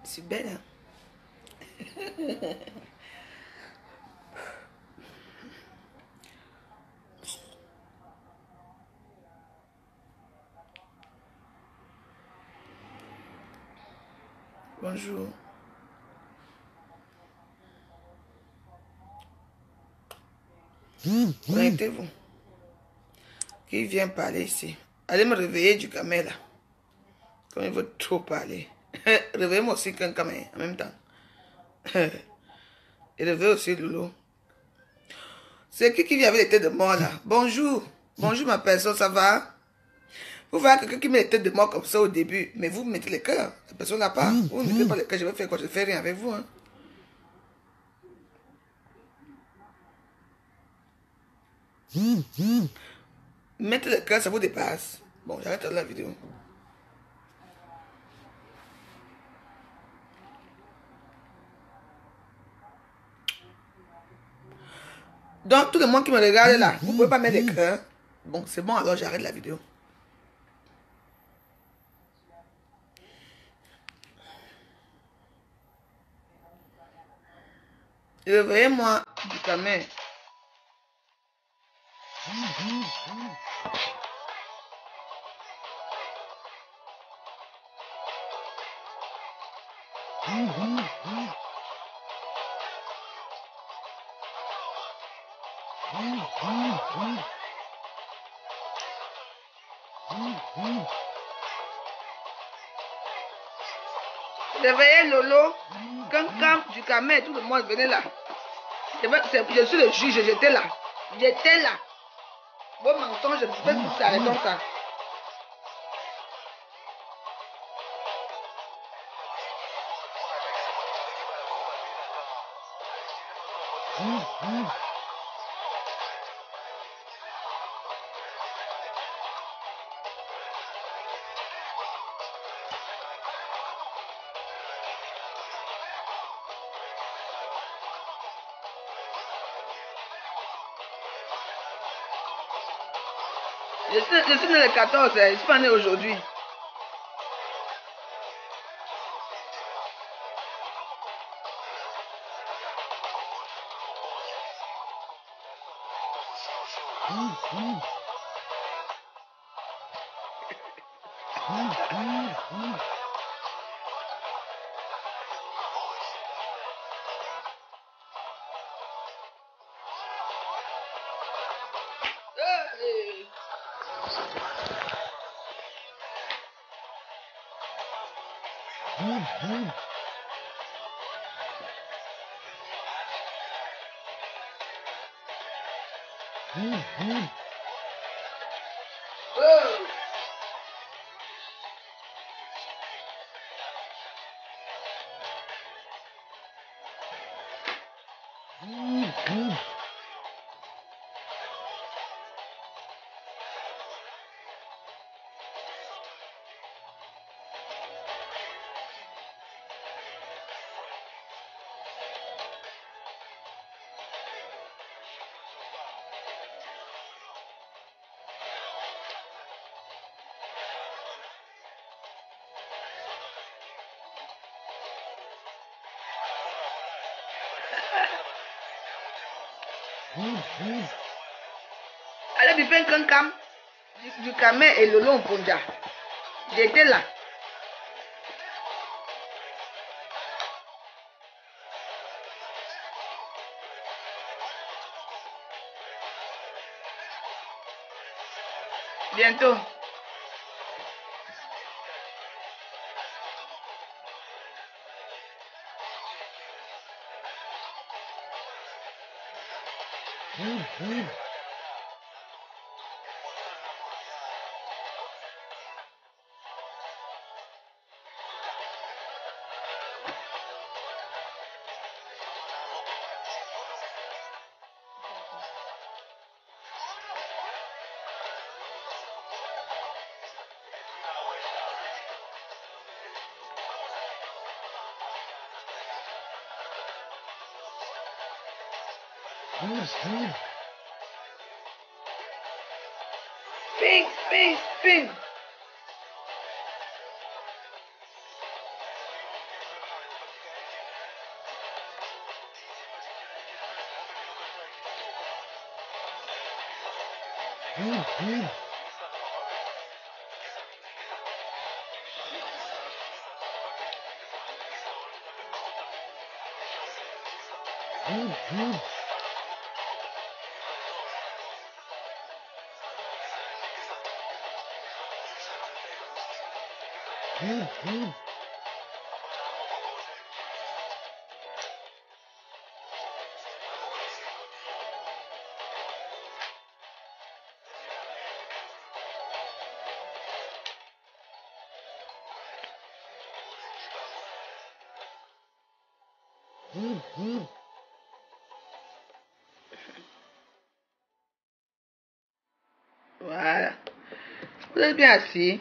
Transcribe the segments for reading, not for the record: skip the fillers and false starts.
C'est belle, hein? Bonjour. Connectez-vous. Qui vient parler ici? Allez me réveiller du camé là. Comme il veut trop parler. Réveillez-moi aussi qu'un camé en même temps. Et réveillez aussi Loulou. C'est qui vient avec les têtes de mort là? Bonjour. Bonjour ma personne, ça va? Vous voyez quelqu'un qui met les têtes de mort comme ça au début, mais vous mettez les cœurs. La personne n'a pas. Vous ne mettez pas les cœurs, je vais faire quoi? Je ne fais rien avec vous. Hein. Mettez le cœur, ça vous dépasse. Bon, j'arrête la vidéo. Donc, tout le monde qui me regarde là, vous ne pouvez pas mettre les cœurs. Bon, c'est bon, alors j'arrête la vidéo. Réveillez-moi du camé. Réveillez Lolo, Cancam du camé, tout le monde venez là. Je suis le juge, j'étais là. J'étais là. Vos mensonges, je ne sais pas si ça arrête comme ça. Je suis né le 14, je ne suis pas né aujourd'hui. Allez, tu fais un cancam du camé et le long ponja. J'étais là. Bientôt. Ping, ping, ping. Voilà. Vous êtes bien assis.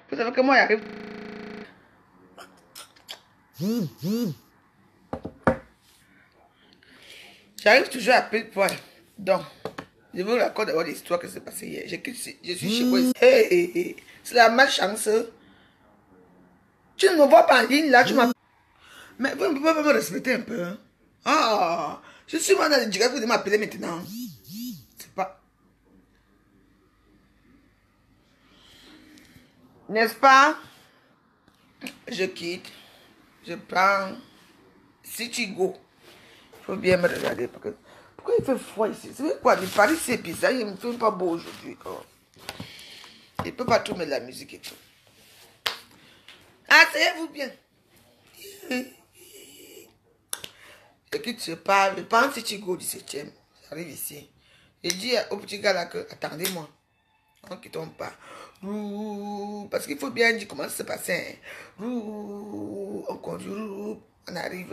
Vous savez que moi, j'arrive. J'arrive toujours à pile poil. Donc, je vous raconte d'abord l'histoire qui s'est passée hier. Je suis chez moi. Hey, hey, hey. C'est la malchance. Tu ne me vois pas en ligne là, tu m'as. Mais vous ne pouvez pas me respecter un peu. Hein? Ah, je suis moi dans le direct, vous devez m'appeler maintenant. C'est pas. N'est-ce pas? Je quitte. Je prends Citigo. Il faut bien me regarder. Parce que... Pourquoi il fait froid ici? C'est quoi? Le Paris, c'est bizarre. Il ne me fait pas beau aujourd'hui. Oh. Il ne peut pas tout mettre la musique et tout. Asseyez-vous bien. Je quitte, je parle. Je prends Citigo du 7e. J'arrive ici. Je dis au petit gars là que attendez-moi. On ne quitte pas. Parce qu'il faut bien dire comment ça se passe. On conduit. On arrive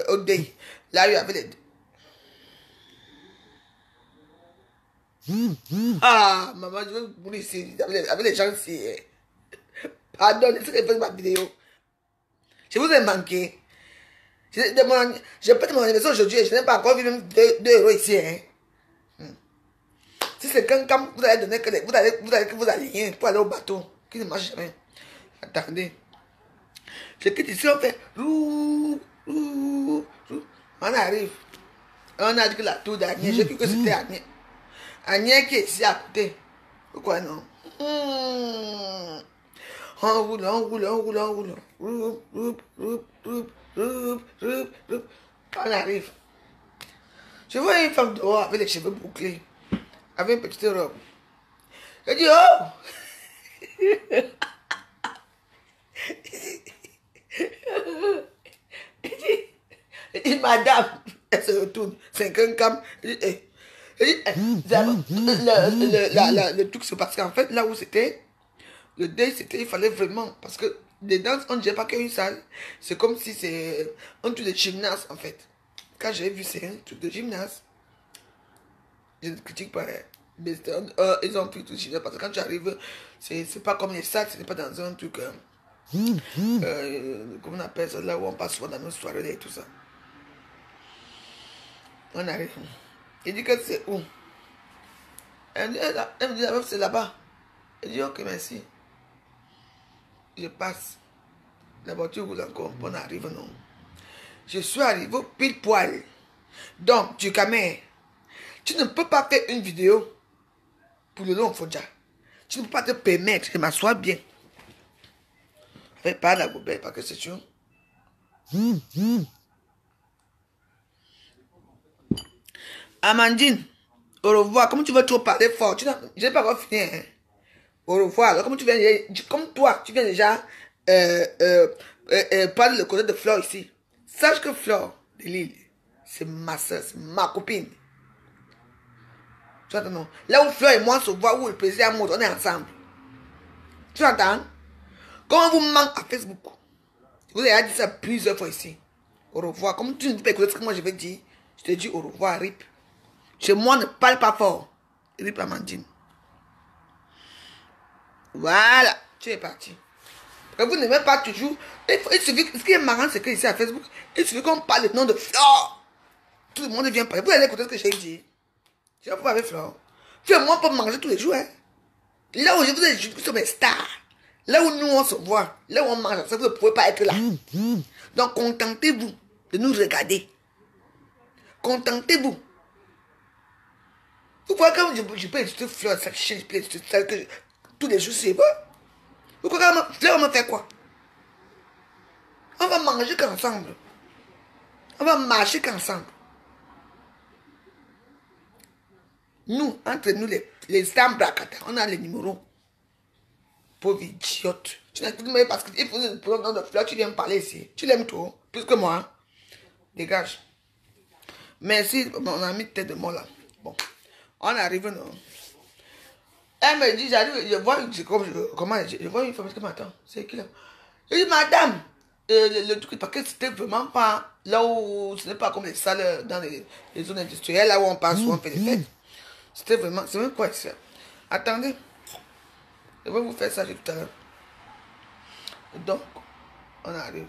au day. Là, il y avait les... Ah, maman, je veux mourir ici. Avec les gens ici. Pardon, laissez que je fasse ma vidéo. Je vous ai manqué. Je peux te mon anniversaire aujourd'hui. Je n'ai pas encore vu même 2 € ici. Hein. Si c'est quand vous allez donner que vous allez rien pour aller au bateau, qui ne marche jamais. Attendez. Je quitte ici, on fait on arrive. On a dit que la tour d'Agnès, j'ai cru que c'était Agnès. Agnès qui est ici à côté. Pourquoi non? On roule. On arrive. Je vois une femme dehors avec les cheveux bouclés, avec une petite robe. Je dis, oh! Je dis, madame, elle se retourne, c'est un cam. Je dis, le truc c'est parce qu'en fait, là où c'était, le deuil, c'était, il fallait vraiment, parce que les danses, on ne dirait pas qu'une salle, c'est comme si c'est un truc de gymnase, en fait. Quand j'ai vu, c'est un truc de gymnase. Je ne critique pas, mais ils ont pris tout le gymnase, parce que quand tu arrives, c'est pas comme les salles, c'est pas dans un truc, comment on appelle ça, là où on passe souvent dans nos soirées et tout ça. On arrive. Il dit que c'est où? Elle me dit, c'est là-bas. Je dis, ok, merci. Je passe. La voiture roule encore. On arrive, non. Je suis arrivé au pile poil. Donc, tu camé. Tu ne peux pas faire une vidéo pour le long Fodja. Tu ne peux pas te permettre de m'asseoir bien. Fais pas la goubelle parce que c'est sûr. Amandine, au revoir. Comment tu veux trop parler fort? Je n'ai pas encore fini. Hein? Au revoir. Alors, comme toi, tu viens déjà parler le côté de Flore ici. Sache que Flore de Lille, c'est ma soeur, c'est ma copine. Tu entends, non? Là où Flore et moi se voient, où le plaisir à on est ensemble. Tu entends? Quand on vous manque à Facebook, vous avez dit ça plusieurs fois ici. Au revoir. Comme tu ne peux pas écouter ce que moi je vais dire, je te dis au revoir, Rip. Chez moi, ne parle pas fort. Rip Amandine. Voilà, tu es parti. Vous n'aimez pas toujours. Il suffit, ce qui est marrant, c'est qu'ici à Facebook, il suffit qu'on parle le nom de Flore. Tout le monde vient parler. Vous allez écouter ce que j'ai dit. Je ne vais pas avec Flore. Tu et moi, on peut manger tous les jours. Hein. Là où je vous ai dit, vous êtes mes stars. Là où nous, on se voit. Là où on mange, ça, vous ne pouvez pas être là. Donc, contentez-vous de nous regarder. Contentez-vous. Vous croyez que je peux étudier Flore, cette chaîne, je peux étudier celle que tous les jours, c'est bon. Vous croyez que Flore, on va faire quoi? On va manger qu'ensemble. On va marcher qu'ensemble. Nous, entre nous, les stars bracata, on a les numéros. Pauvre idiote. Tu n'as plus parce qu'il faut le nom de Flore, tu viens me parler ici. Tu l'aimes trop, plus que moi. Hein? Dégage. Merci, mon ami tête de moi là. Bon, on arrive, non. Elle me dit, j'arrive, je vois une femme qui m'attend. C'est qui là? Je dis, madame, le truc, parce que c'était vraiment pas là où, ce n'est pas comme les salles dans les zones industrielles, là où on passe, où on fait des fêtes. C'était vraiment, c'est même quoi ça? Attendez, je vais vous faire ça tout à l'heure. Donc, on arrive.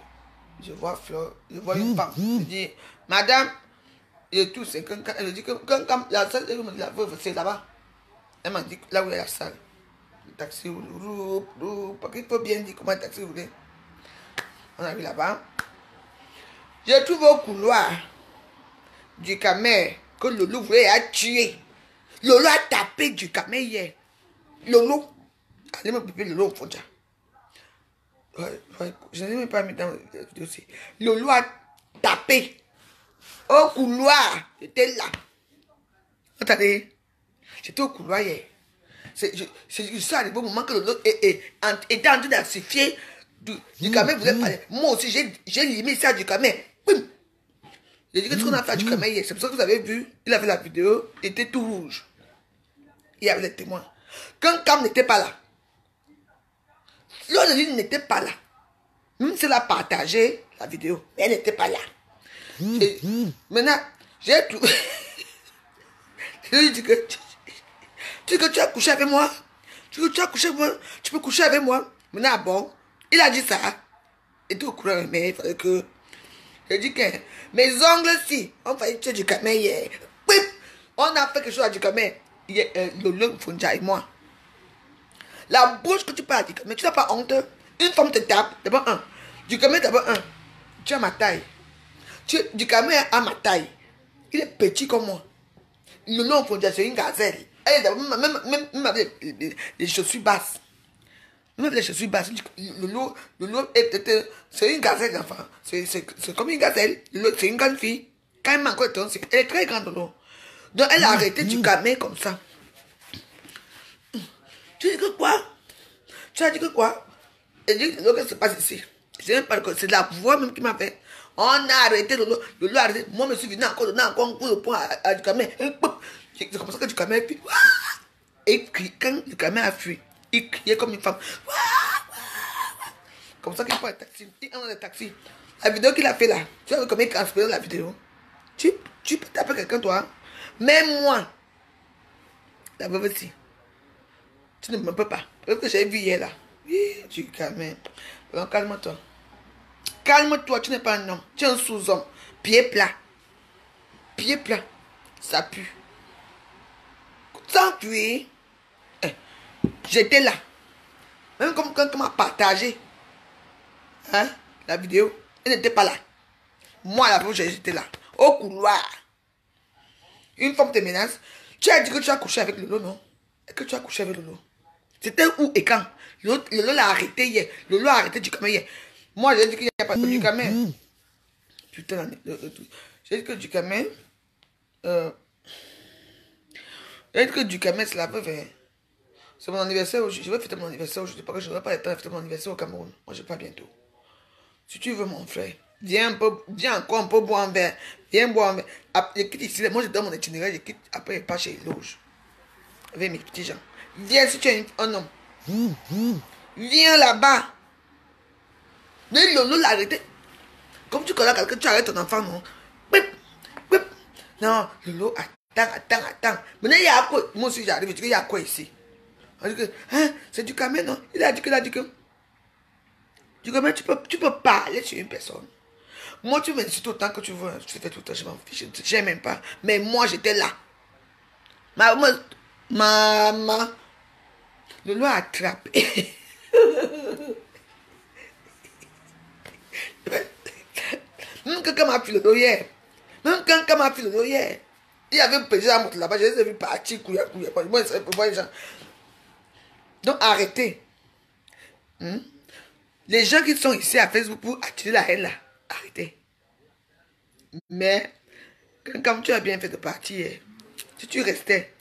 Je vois Flore, je vois une femme. Je dis, madame, et tout, c'est quand elle dit que quand la salle, elle me dit, c'est là-bas. Elle m'a dit, là où est la salle. Le taxi roule, parce qu'il faut bien dire comment le taxi roule. On arrive là-bas. Je trouve au couloir du camé que Lolo voulait a tué. Lolo a tapé du camé hier. Lolo. Allez me piper Lolo au fond. Je n'ai même pas mis dans le vidéo aussi. Lolo a tapé. Au couloir. J'étais là. Attendez. J'étais au couloir hier. Je suis arrivé au moment que Lolo était en train d'assifier du camé voulait parler. Moi aussi, j'ai limé ça du camé. J'ai dit que ce qu'on a fait du camé hier, c'est pour ça que vous avez vu, il a fait la vidéo, il était tout rouge. Il y avait les témoins. Quand Cam n'était pas là, Flore n'était pas là. Même si elle a partagé la vidéo, mais elle n'était pas là. Et maintenant, j'ai trouvé. Je lui ai dit que tu as couché avec moi. Tu as couché avec moi. Tu peux coucher avec moi. Maintenant, bon, il a dit ça. Il était au courant, mais il fallait que. J'ai dit que mes ongles, si, on fallait tuer du camé hier. Pip! On a fait quelque chose à du camé. Le Fonja et moi. La bouche que tu parles du camé, tu n'as pas honte. Une femme te tape, d'abord un. Du camé, d'abord un. Tu as ma taille. Du camé a ma taille. Il est petit comme moi. Le long Fonja, c'est une gazelle. Elle est même avec les chaussures basses. Même les chaussures basses. Le lot est c'est une gazelle, enfant. C'est comme une gazelle. C'est une grande fille. Quand elle m'a encore été, elle est très grande, Lolo. Donc elle a arrêté du camé comme ça. Tu dis que quoi? Tu as dit que quoi? Elle dit que qu'est-ce qui se passe ici? C'est la voix même qui m'a fait. On a arrêté Lolo. Lolo a arrêté. Moi, je me suis venu encore donner encore un coup de poing à du camé. C'est comme ça que du camé a fui. Et quand du camé a fui, il criait comme une femme. Comme ça qu'il prend le taxi. Il est dans le taxi. La vidéo qu'il a fait là, tu vois comment il transpire la vidéo. Tu peux taper quelqu'un, toi. Même moi, la veuve aussi. Tu ne me peux pas. Parce que j'ai vu hier là. Oui, tu calmes. Donc calme-toi. Calme-toi, tu n'es pas un homme. Tu es un sous-homme. Pied plat. Pied plat. Ça pue. Sans puer. J'étais là. Même comme quand on m'a partagé hein, la vidéo, elle n'était pas là. Moi, la fois, j'étais là. Au couloir. Une femme te menace. Tu as dit que tu as couché avec Lolo, non? Et que tu as couché avec Lolo. C'était où et quand? Lolo l'a arrêté hier. Lolo a arrêté du camé hier. Moi, j'ai dit qu'il n'y a pas de du camé. Putain, j'ai dit que du camé. J'ai dit que du camé, c'est la veuve. Hein. C'est mon anniversaire aujourd'hui. Je vais fêter mon anniversaire aujourd'hui. Parce que je n'aurai pas le temps de fêter mon anniversaire au Cameroun. Moi, je ne vais pas bientôt. Si tu veux, mon frère, viens encore un peu boire un verre. Viens boire un verre. Je quitte ici. Moi, je donne mon itinéraire. Je quitte. Après, je pars chez les loges. Avec mes petits gens. Viens si tu es un homme. Viens là-bas. Mais Lolo l'a arrêté. Comme tu connais quelqu'un, tu arrêtes ton enfant, non? Pip, pip. Non, Lolo, attends. Maintenant, il y a quoi? Moi aussi, j'arrive. Je dis qu'il y a quoi ici? On dit que, hein, c'est du camé, non? Il a dit que. Ducamel, tu peux parler sur une personne. Moi, tu m'insultes autant que tu veux. Tu fais tout le temps, je m'en fiche. Je n'aime même pas. Mais moi, j'étais là. Maman. Le loi a attrapé. Même quelqu'un m'a filé l'eau hier. Même quelqu'un m'a filé l'eau hier. Il y avait un président à monter là-bas. Je les ai vus partir, couiller. Moi, je savais pas voir les gens. Donc, arrêtez. Les gens qui sont ici à Facebook pour attirer la haine là, arrêtez. Mais, quand tu as bien fait de partir, si tu restais,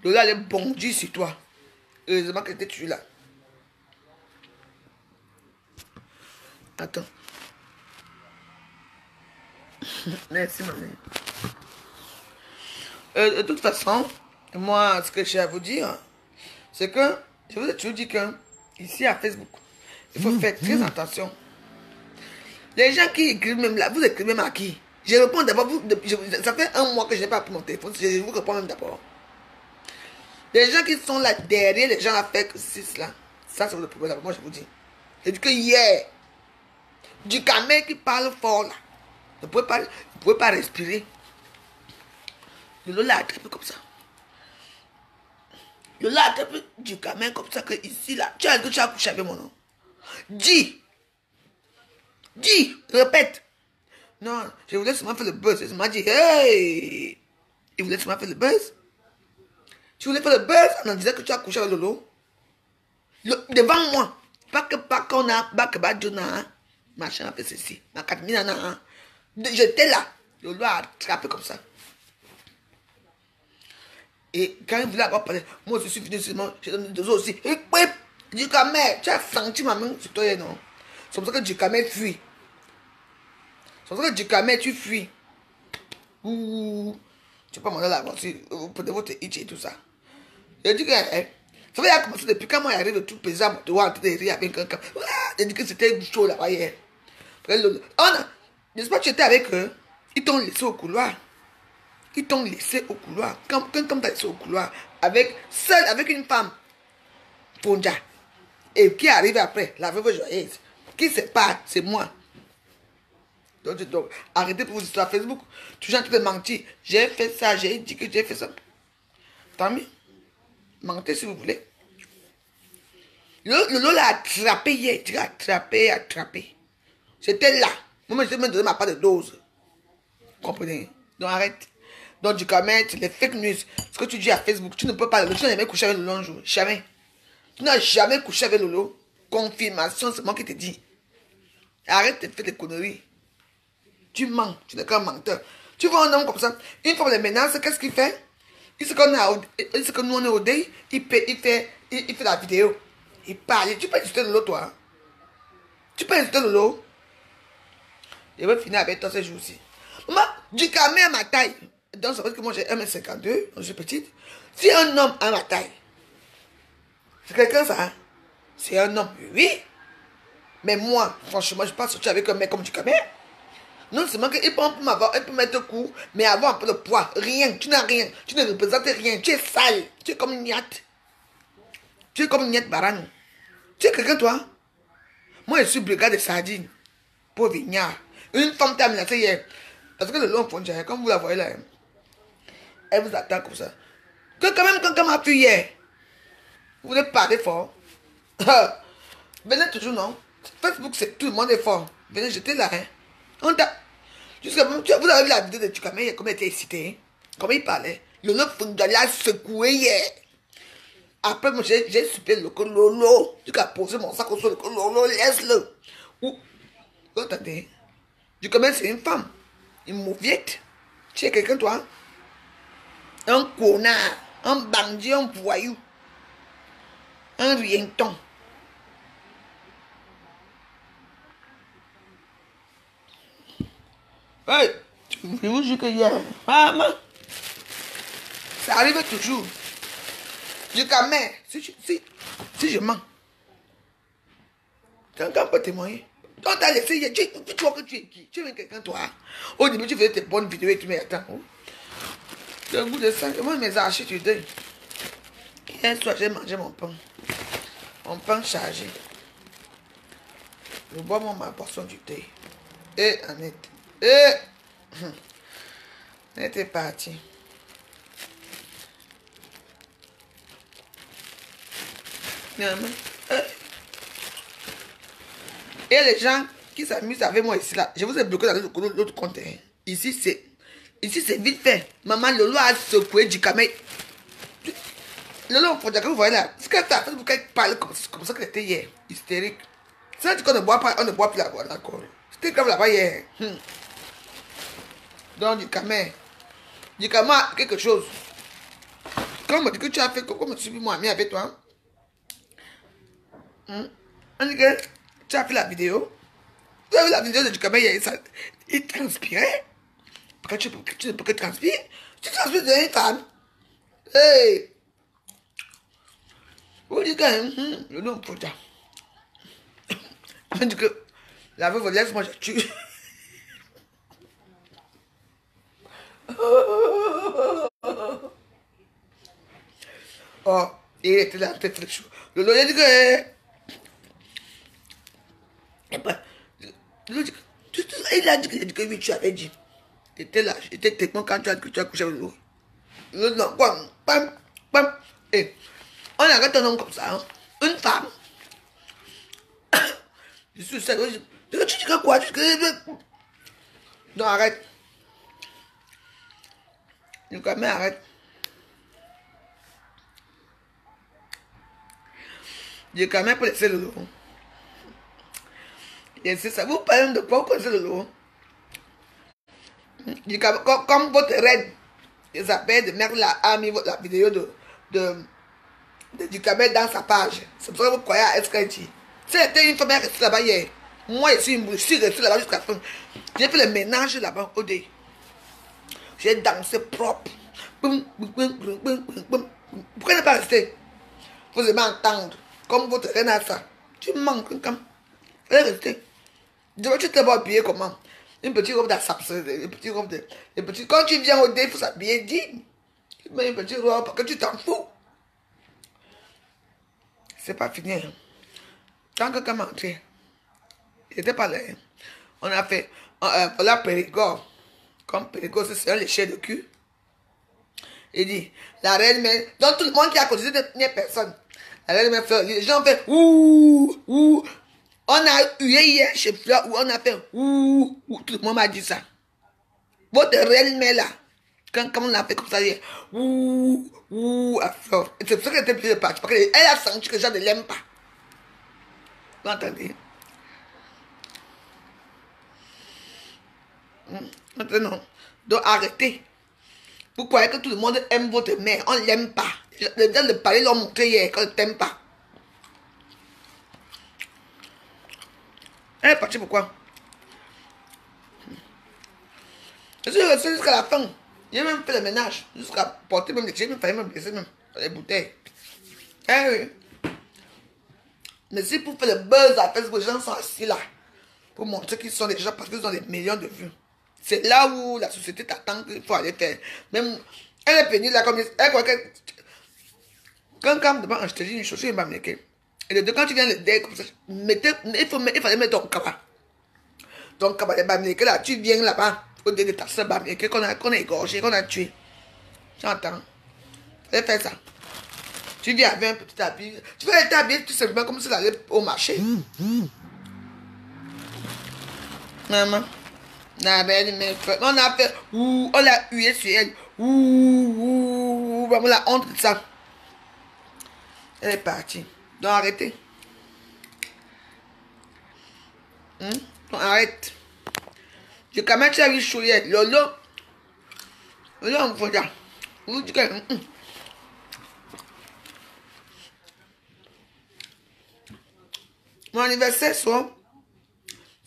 le gars allait bondir sur toi. Heureusement que tu étais là. Attends. Merci, maman. De toute façon, moi, ce que j'ai à vous dire, c'est que, je vous ai toujours dit que, ici à Facebook, il faut faire très attention. Les gens qui écrivent même là, vous écrivez même à qui? Je réponds d'abord, ça fait un mois que je n'ai pas pris mon téléphone, je vous réponds même d'abord. Les gens qui sont là derrière, les gens à faire que c'est cela. Ça, c'est le problème. Moi, je vous dis. J'ai dit que hier, Ducamel qui parle fort là, ne pouvait pas respirer. Le l'a attrapé comme ça. Le l'a attrapé Ducamel comme ça que ici là, tu as couché avec mon nom. Dis, répète. Non, je voulais seulement faire le buzz. Il m'a dit, hey! Il voulait seulement faire le buzz. Tu voulais faire le buzz, on en disait que tu as couché avec Lolo. Devant moi. Pas qu'on a, pas que Badjona, machin a fait ceci. Ma 4000 ans. J'étais là. Lolo a attrapé comme ça. Et quand il voulait avoir parlé, moi je suis venu seulement, j'ai donné deux autres aussi. Et puis, Ducamel, tu as senti ma main sur toi, non? C'est pour ça que Ducamel fuit. C'est pour ça que Ducamel, tu fuis. Ouh. Tu peux m'en aller là-bas aussi, pour votre itch et tout ça. Je dis que, ça veut dire commencer depuis quand moi j'arrive tout pesant, tu vois, tu rire avec quelqu'un. Je dis que c'était chaud là-bas hier. N'est-ce pas, tu étais avec eux, ils t'ont laissé au couloir. Ils t'ont laissé au couloir. Comme tu as laissé au couloir, seul avec une femme, Ponja, et qui arrive après, la veuve joyeuse, qui se part, c'est moi. Donc, arrêtez pour vos histoires Facebook. Tu gens qui te mentir. J'ai fait ça, j'ai dit que j'ai fait ça. Tant mieux. Mentez si vous voulez. Lolo l'a attrapé hier. Tu l'as attrapé. C'était là. Moi, je t'ai même donné ma part de dose. Vous comprenez? Donc arrête. Donc du Ducamel, les fake news. Ce que tu dis à Facebook, tu ne peux pas. Tu n'as jamais couché avec Lolo un jour. Jamais. Tu n'as jamais couché avec Lolo. Confirmation, c'est moi qui te dis. Arrête de faire des conneries. Tu mens. Tu n'es qu'un menteur. Tu vois un homme comme ça. Une fois les menaces, qu'est-ce qu'il fait? Il sait que nous on est au deuil. Il fait la vidéo. Il parle. Tu peux insulter Lolo, toi. Tu peux insulter Lolo. Je vais finir avec toi ce jour-ci. Moi, Ducamel à ma taille. Donc, ça veut dire que moi j'ai 1m52. Je suis petite. Si un homme à ma taille, c'est quelqu'un ça. Hein? C'est un homme, oui. Mais moi, franchement, je ne peux pas sortir avec un mec comme Ducamel. Non seulement qu'il peut mettre coup, mais avoir un peu de poids. Rien. Tu n'as rien. Tu ne représentes rien. Tu es sale. Tu es comme une niette. Tu es comme une niette barano. Tu es quelqu'un, toi? Moi, je suis brigade de sardines. Pauvre vignard. Une femme t'a menacé hier. Parce que le long fond, comme vous la voyez là, elle vous attend comme ça. Que quand même, quelqu'un m'a pu hier. Vous voulez parler fort? Venez toujours, non? Facebook, c'est tout le monde est fort. Venez, j'étais là, hein. On t'a... Jusqu'à vous avez vu la vidéo de Ducamel, comment il était excité, hein? Comment il parlait. Lolo Fundali a secoué hier. Après, moi, j'ai suppé le Lolo. Tu as posé mon sac au sol, Lolo, laisse-le. Ou, attendez. Ducamel, c'est une femme. Une mauviette. Tu es quelqu'un, toi? Un connard. Un bandit, un voyou. Un rienton. Hey, je vous jure que hier, maman, ça arrive toujours. Ducamel, si je mens, quelqu'un peut témoigner. On t'a laissé hier, tu vois que tu es qui? Tu es quelqu'un, toi. Au début, tu faisais tes bonnes vidéos et tu me attends. Le goût de sang, moi, mes archers, tu donnes. Hier soir, j'ai mangé mon pain. Mon pain chargé. Je bois moi ma portion du thé. Et Annette. Et Annette est partie. Et les gens qui s'amusent avec moi ici là, je vous ai bloqué dans l'autre compte. Hein. Ici c'est vite fait. Maman Lolo a secoué du camé. Lolo, faut dire que vous voyez là, ce qu'elle fait, pourquoi elle parle comme ça qu'elle était hier, hystérique. Ça dit qu'on ne boit pas, on ne boit plus la boîte d'accord. C'était comme là-bas hier. Donc du camé. Du camé a quelque chose. Quand on me dit que tu as fait, comme tu suis moi ami avec toi. On dit que tu as fait la vidéo. Vous avez vu la vidéo de du camé hier, il transpirait. Pourquoi tu transpires? Tu transpires de une femme. Hey! Vous dites que le nom pour ça. On dit que la veuve laisse moi je tue. Oh, il était là, il était chaud. Le lawyer dit que. Il a dit que oui, tu avais dit. Il était là, il était techniquement quand tu as couché avec l'eau. Le nom, pam, pam. Et on arrête un homme comme ça, hein. Une femme. Je suis sérieux. Tu dis que quoi? Non, arrête. Le caméra arrête. Le caméra pour laisser le lot. Et c'est ça. Vous parlez de quoi? Vous connaissez le lot? Comme votre reine, Isabelle de Merla a mis la vidéo du caméra dans sa page. C'est pour ça que vous croyez à ce qu'elle dit. Si elle était une femme, elle restait là-bas hier. Moi, je suis resté là-bas jusqu'à la fin. J'ai fait le ménage là-bas au dé. J'ai dansé propre. Pourquoi ne pas rester? Vous aimez entendre. Comme votre reine a ça. Tu manques comme. Elle est restée. Tu te vois habiller comment? Une petite robe d'assaps, une petite robe de. Quand tu viens au dé, il faut s'habiller digne. Tu mets une petite robe parce que tu t'en fous. C'est pas fini. Hein. Tant que comme entré, il n'était pas là. Hein. On a fait. Voilà Périgord. Comme Périgord, c'est un lécher de cul. Il dit, la reine mère. Donc tout le monde qui a causé de personne. La reine mère Fleur, les gens fait ouh, ouh. On a hué hier chez Fleur où on a fait ouh, ouh. Tout le monde m'a dit ça. Votre reine mère là, quand on a fait comme ça hier, ouh, ouh, à Fleur. C'est pour ça qu'elle était plus de partie. Parce qu'elle a senti que les gens ne l'aiment pas. Vous entendez? Maintenant, donc arrêtez. Vous croyez que tout le monde aime votre mère. On ne l'aime pas. Les gens de Paris l'ont montré hier qu'on ne t'aime pas. Elle est partie pourquoi? Je suis resté jusqu'à la fin. J'ai même fait le ménage. Jusqu'à porter même les chiens. Il fallait me blesser même. Les bouteilles. Eh oui. Mais si pour faire le buzz à Facebook, les gens sont assis là. Pour montrer qu'ils sont des gens parce qu'ils ont des millions de vues. C'est là où la société t'attend qu'il faut aller faire. Même, elle est pénible là comme elle croit que. Quand me demande, je te dis une chose, je vais m'amener. Et les deux, quand tu viens le dé comme ça, il fallait mettre ton cabas. Ton cabas de Bamileke là, tu viens là-bas, au dé de ta soeur Bamileke qu'on a égorgé, qu'on a tué. J'entends. Il fallait faire ça. Tu viens avec un petit habit. Tu vas être habillé tout simplement comme si tu allais au marché. Maman. On a fait ouh, on l'a hué sur elle. Ouh, vraiment la honte de ça. Elle est partie. Donc arrêtez. Donc arrête. Je quand même tu as vu chouillette. Lolo, on faut dire. Vous dites que. Mon anniversaire soit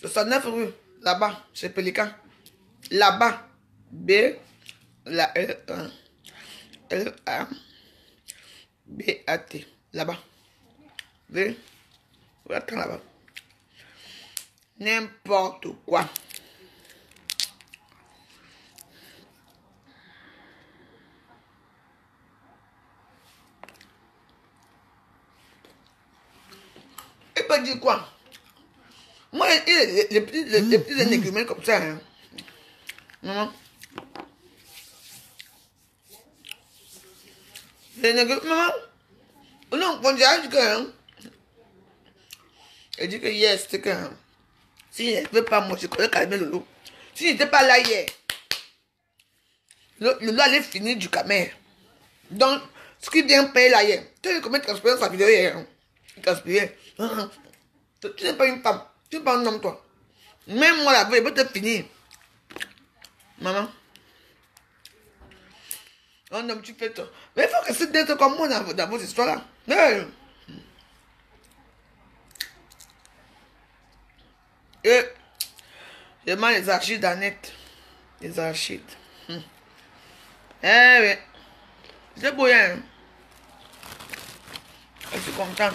69 rue. Là-bas, chez Pélican. Là-bas. B. La L-A. B-A-T. Là-bas. V. Attends là-bas. N'importe quoi. Il peut dire quoi? Moi, les petits énigmes comme ça. Hein. Maman. Les énigmes, maman. Non, quand j'ai dit que. Elle dit que hier, c'était que. Si elle ne veut pas, moi, je connais calmer Lolo. Si il n'était pas là hier, Lolo allait finir du camer. Donc, ce qui vient payer là hier. Tu sais combien de transpirer sa vidéo hier? Hein? Il transpirait. Tu n'es pas une femme. Tu n'es pas un homme, toi. Même moi, la veille, il peut te finir. Maman. Un homme, tu fais ça. Mais il faut que c'est d'être comme moi dans vos histoires-là. Ouais. Et je mets les archives d'Annette. Les archives. Eh oui. C'est beau, hein. Je suis contente.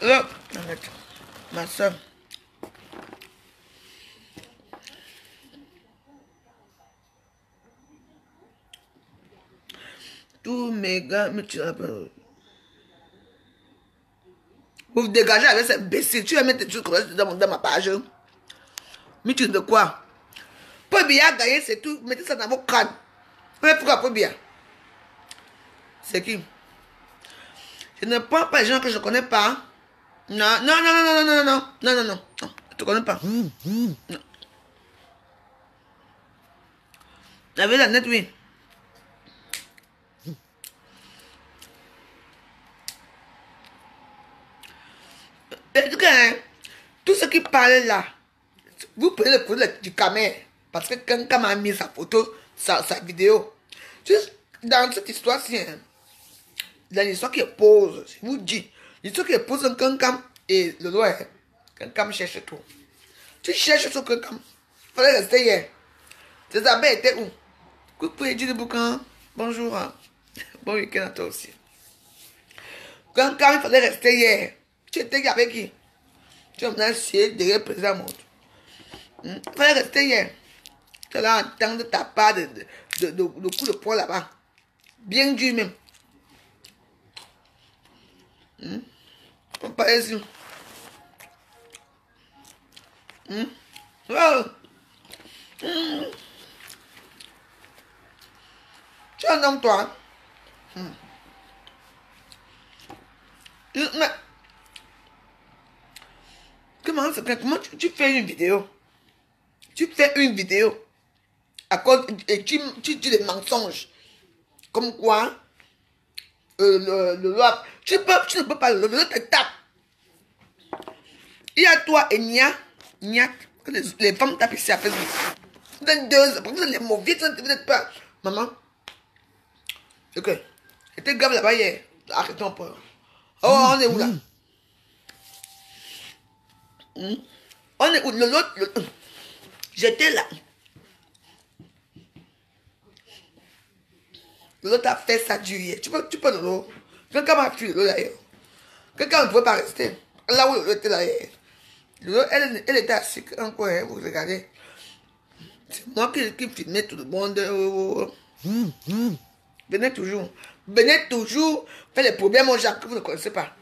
Annette. Ma soeur. Tous mes gars, mais tu rappelles. Vous vous dégagez avec cette imbécile. Tu vas mettre des trucs comme ça dans ma page. Mais tu de quoi? Pobia a gagné, c'est tout. Mettez ça dans vos crânes. Pourquoi Pobia? C'est qui? Je ne prends pas les gens que je ne connais pas. Non, non, non, non, non, non, non, non, non, non, non, non, je ne te connais pas. Non. La vie, la nette, oui. En tout cas, hein, tout ce qui parle là, vous prenez le photo du caméra parce que quelqu'un m'a mis sa photo, sa vidéo. Juste dans cette histoire-ci, hein, dans l'histoire qui pose, je vous dis, l'histoire qui pose un quelqu'un et le doigt, quelqu'un cherche tout. Tu cherches sur quelqu'un, il fallait rester hier. Tes abeilles étaient où? Coucou Eddie de Boucan, bonjour, hein. Bon week-end à toi aussi. Quelqu'un, il fallait rester hier. Tu étais avec qui? Tu as essayé de représenter mon tour. Il fallait rester hier. Tu allais entendre ta part de coup de poing là-bas. Bien dur même. On parle ici. Oh. Tu es un homme, toi. Mais comment tu fais une vidéo? Tu fais une vidéo à cause et tu dis des mensonges. Comme quoi le loi. Tu ne peux pas le te tape. Il y a toi et Nia que les femmes tapent ici à Facebook. Vous êtes deux, vous êtes les mauvais, vous n'êtes pas. Maman. Ok. J'étais grave là-bas hier. Arrêtons pas. Oh, on est où là? On est où? L'autre. J'étais là. L'autre a fait ça dur hier. Tu peux l'autre. Quelqu'un m'a fui l'autre d'ailleurs. Quelqu'un ne pouvait pas rester. Là où l'autre était là hier. Elle était assise encore, hein, vous regardez. C'est moi qui filmais tout le monde. Venez toujours. Venez toujours faire les problèmes aux gens que vous ne connaissez pas.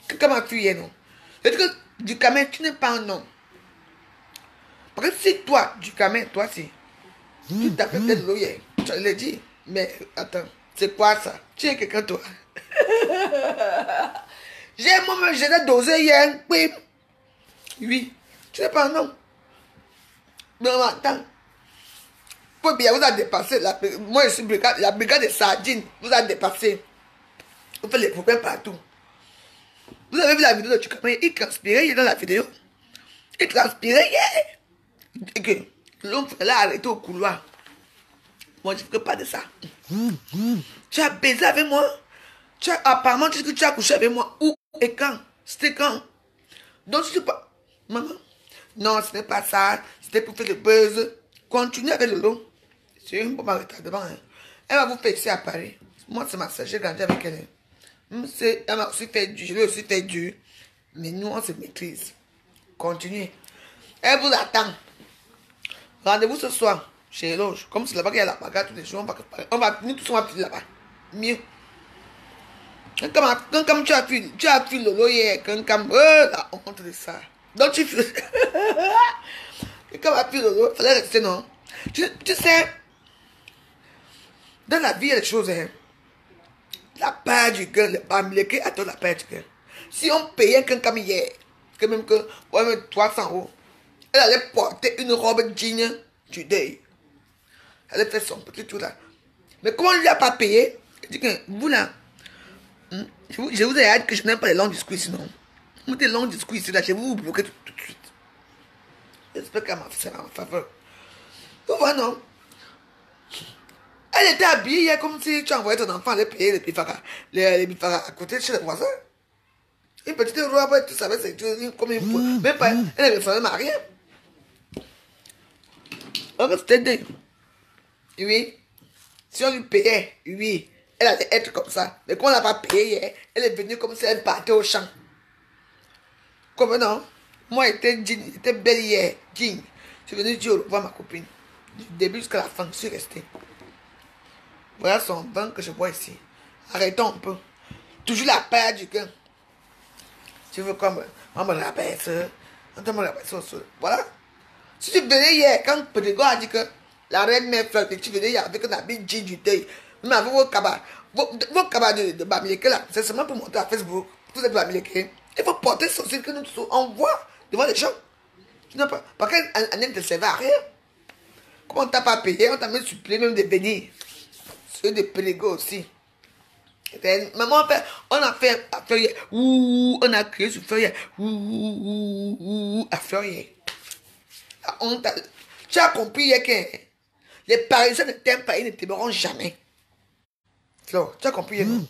Quelqu'un m'a fui hier, non? C'est que du Cameroun, tu n'es pas un homme. Parce que si toi, du Cameroun, toi, si tu t'appelles peut-être l'eau hier, je l'ai dit. Mais attends, c'est quoi ça? Tu es quelqu'un, toi? J'ai dosé hier. Oui. Oui. Tu n'es pas un homme. Mais attends. Faut bien, vous avez dépassé. Moi, je suis la brigade de sardines. Vous avez dépassé. Vous faites les problèmes partout. Vous avez vu la vidéo de Tukamé? Il transpirait hier dans la vidéo. Il transpirait hier. Et que l'homme l'a arrêté au couloir. Moi, je ne ferai pas de ça. Tu as baisé avec moi. Apparemment, tu dis que tu as couché avec moi. Où et quand? C'était quand? Donc, je ne sais pas. Maman. Non, ce n'est pas ça. C'était pour faire le buzz. Continuez avec le lot. C'est une bombe à retardement. Hein. Elle va vous faire ici à Paris. Moi, c'est ma sœur. J'ai grandi avec elle. Elle m'a aussi fait dur. Je l'ai aussi fait dur. Mais nous, on se maîtrise. Continuez. Elle vous attend. Rendez-vous ce soir chez Eloge. Comme c'est là-bas qu'il y a la bagarre tous les jours. Nous tous on va filer là-bas. Mieux. Quand tu as vu Lolo hier, la honte de ça. Donc tu fais... Et quand ma fille, il fallait rester, non? Tu sais, dans la vie, il y a des choses, hein. La part du cœur, le bamileke attend la part du cœur. Si on payait quelqu'un comme hier, que même que, ouais, même 300 €, elle allait porter une robe digne du deuil. Elle allait faire son petit tour là. Mais comme on ne lui a pas payé, elle dit que vous là, je vous ai dit que je n'aime pas les longs discours ici, non. Vous des longs discours ici là, je vais vous bloquer tout de suite. J'espère qu'elle m'a fait en faveur. Vous voyez, non? Elle était habillée hier comme si tu envoyais ton enfant aller payer les bifaras à côté chez les voisins. Une petite robe, tu savais, c'est comme il faut. Même pas, elle ne ressemblait à rien. Donc c'était dingue. Oui. Si on lui payait, oui, elle allait être comme ça. Mais quand on n'a pas payé hier, elle est venue comme si elle partait au champ. Comme non? Moi, j'étais belle hier, digne. Je suis venue dire au revoir à ma copine. Du début jusqu'à la fin, je suis restée. Voilà son vin que je bois ici. Arrêtons un peu. Toujours la paire du cœur. Tu veux comme on me rabaisse. On me rabaisse au sol. Voilà. Si tu venais hier, quand Pédigo a dit que la reine mère fleur, tu venais hier avec un habit jean du deuil. Mais avec vos cabas. Vos cabas de Bamileke là, c'est seulement pour montrer à Facebook. Vous êtes Bamileke. Il faut porter ce que nous on voit devant les gens. Tu n'as pas. Parce qu'elle ne te servait à rien. Comme on ne t'a pas payé, on t'a même supplié même de venir. Ceux de Pédigo aussi. Maman, on a fait à feuille, on a créé sur feuille, à feuille. Tu as compris que les Parisiens ne t'aiment pas, ils ne t'aimeront jamais. Flore, tu as compris, non?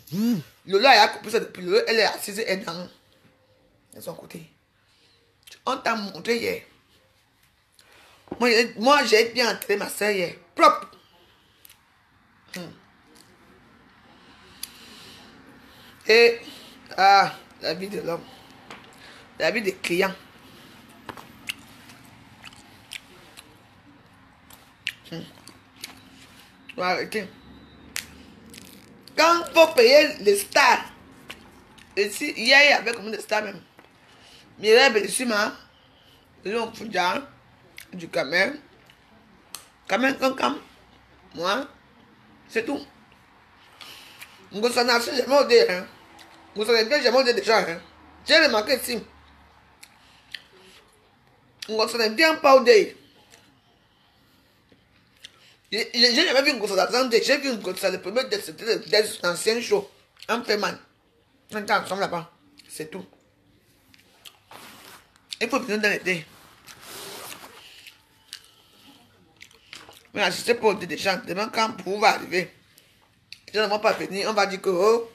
Lola a compris ça depuis Lola, elle est assise et dans de son côté. On t'a montré hier. Moi j'ai bien entré ma soeur hier. Propre. Et la vie de l'homme, la vie des clients. On va arrêter. Quand il faut payer les stars, et si hier il y avait combien de stars même? Mireille Bellissima, Léon Foudia, du Cameroun, moi, c'est tout. Ngossana, si jamais odé, hein. Ngossana, bien jamais odé déjà, hein. J'ai remarqué ici. Ngossana, bien pas odé. J'ai jamais vu Ngossana sans odé. J'ai vu Ngossana, le premier des anciens shows. Un peu man. On est ensemble là-bas. C'est tout. Il faut venir dans l'été. Mais assister pour des gens, demain quand pour va arriver. Les gens ne vont pas venir, on va dire que oh,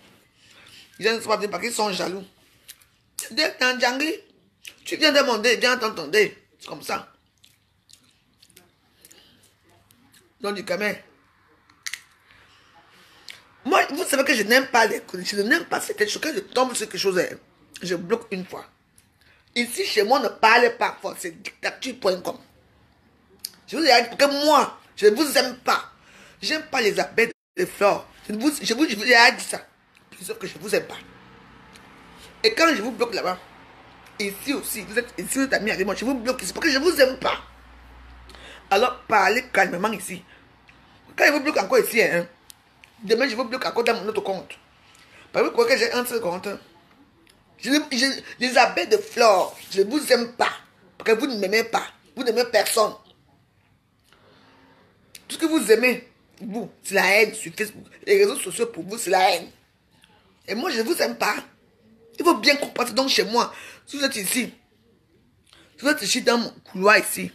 les gens ne sont pas venus parce qu'ils sont jaloux. Dans Djangui, tu viens demander, viens t'entendre. C'est comme ça. Donc du Cameroun. Moi, vous savez que je n'aime pas les coups. Je n'aime pas cette chose. Quand je tombe sur quelque chose, je bloque une fois. Ici, chez moi, ne parlez pas fort. C'est dictature.com. Je vous ai dit que moi, je ne vous aime pas. J'aime pas les abeilles de fleurs. Je vous ai dit ça. Sauf que je ne vous aime pas. Et quand je vous bloque là-bas, ici aussi, vous êtes amis avec moi, je vous bloque ici parce que je ne vous aime pas. Alors, parlez calmement ici. Quand je vous bloque encore ici, hein, demain, je vous bloque encore dans mon autre compte. Parce que quoi que j'ai un seul compte. Les abeilles de fleurs, je ne vous aime pas. Parce que vous ne m'aimez pas. Vous n'aimez personne. Tout ce que vous aimez, vous, c'est la haine sur Facebook. Les réseaux sociaux pour vous, c'est la haine. Et moi, je ne vous aime pas. Il faut bien comprendre. Donc, chez moi, si vous êtes ici, si vous êtes ici dans mon couloir ici,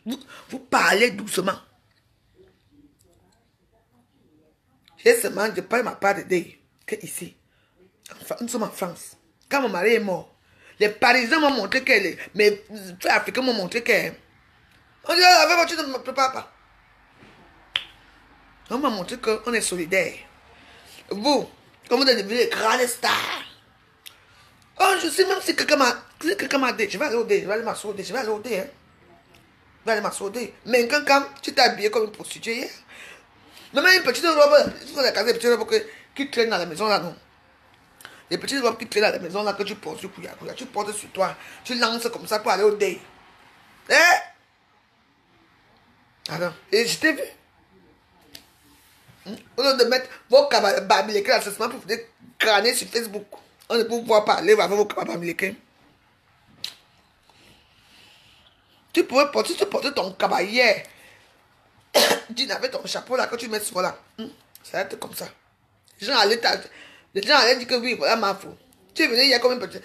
vous parlez doucement. J'ai seulement, je parle ma part de deuil que ici. Enfin, nous sommes en France. Quand mon mari est mort, les Parisiens m'ont montré que mes frères africains m'ont montré que on dit, avec votre ne me prépare pas. On m'a montré qu'on est solidaires. Vous, comme vous êtes devenus les grandes stars. Oh, je sais même si quelqu'un m'a dit, je vais aller au dé, je vais aller m'assourder, je vais aller au dé, hein. Je vais aller m'assourder. Mais quand tu t'es habillé comme une prostituée hier, même une petite robe, il faut la caser, une petite robe qui traîne dans la maison là, non. Les petites robes qui traînent à la maison, là, que tu portes sur Kouya, tu portes sur toi. Tu lances comme ça pour aller au day. Eh? Alors, et je t'ai vu. Au lieu de mettre vos cabanes là, c'est seulement pour vous crâner sur Facebook. On ne peut pouvoir parler avec vos cabanes. Tu pourrais porter ton caballé. Tu n'avais ton chapeau là, que tu mets souvent là. Ça va être comme ça. Les gens allaient dire que oui, voilà ma faute. Tu es venu il y a comme une petite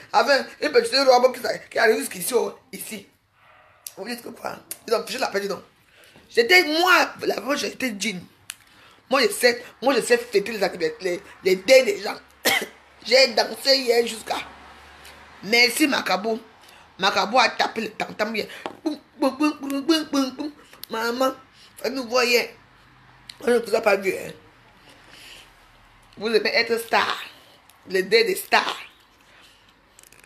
robe qui arrive jusqu'ici. Ici. Vous dites que quoi? Dis donc, je l'appelle, dis donc. Moi, la fois, j'étais jean. Moi, je sais fêter les dés des gens. J'ai dansé hier jusqu'à. Merci, Macabo. Macabo a tapé le tam-tam hier. Boum, boum, boum, boum, boum, boum, boum. Maman, vous nous voyez. On ne vous a pas vu, hein. Vous aimez être star. Le dé des stars.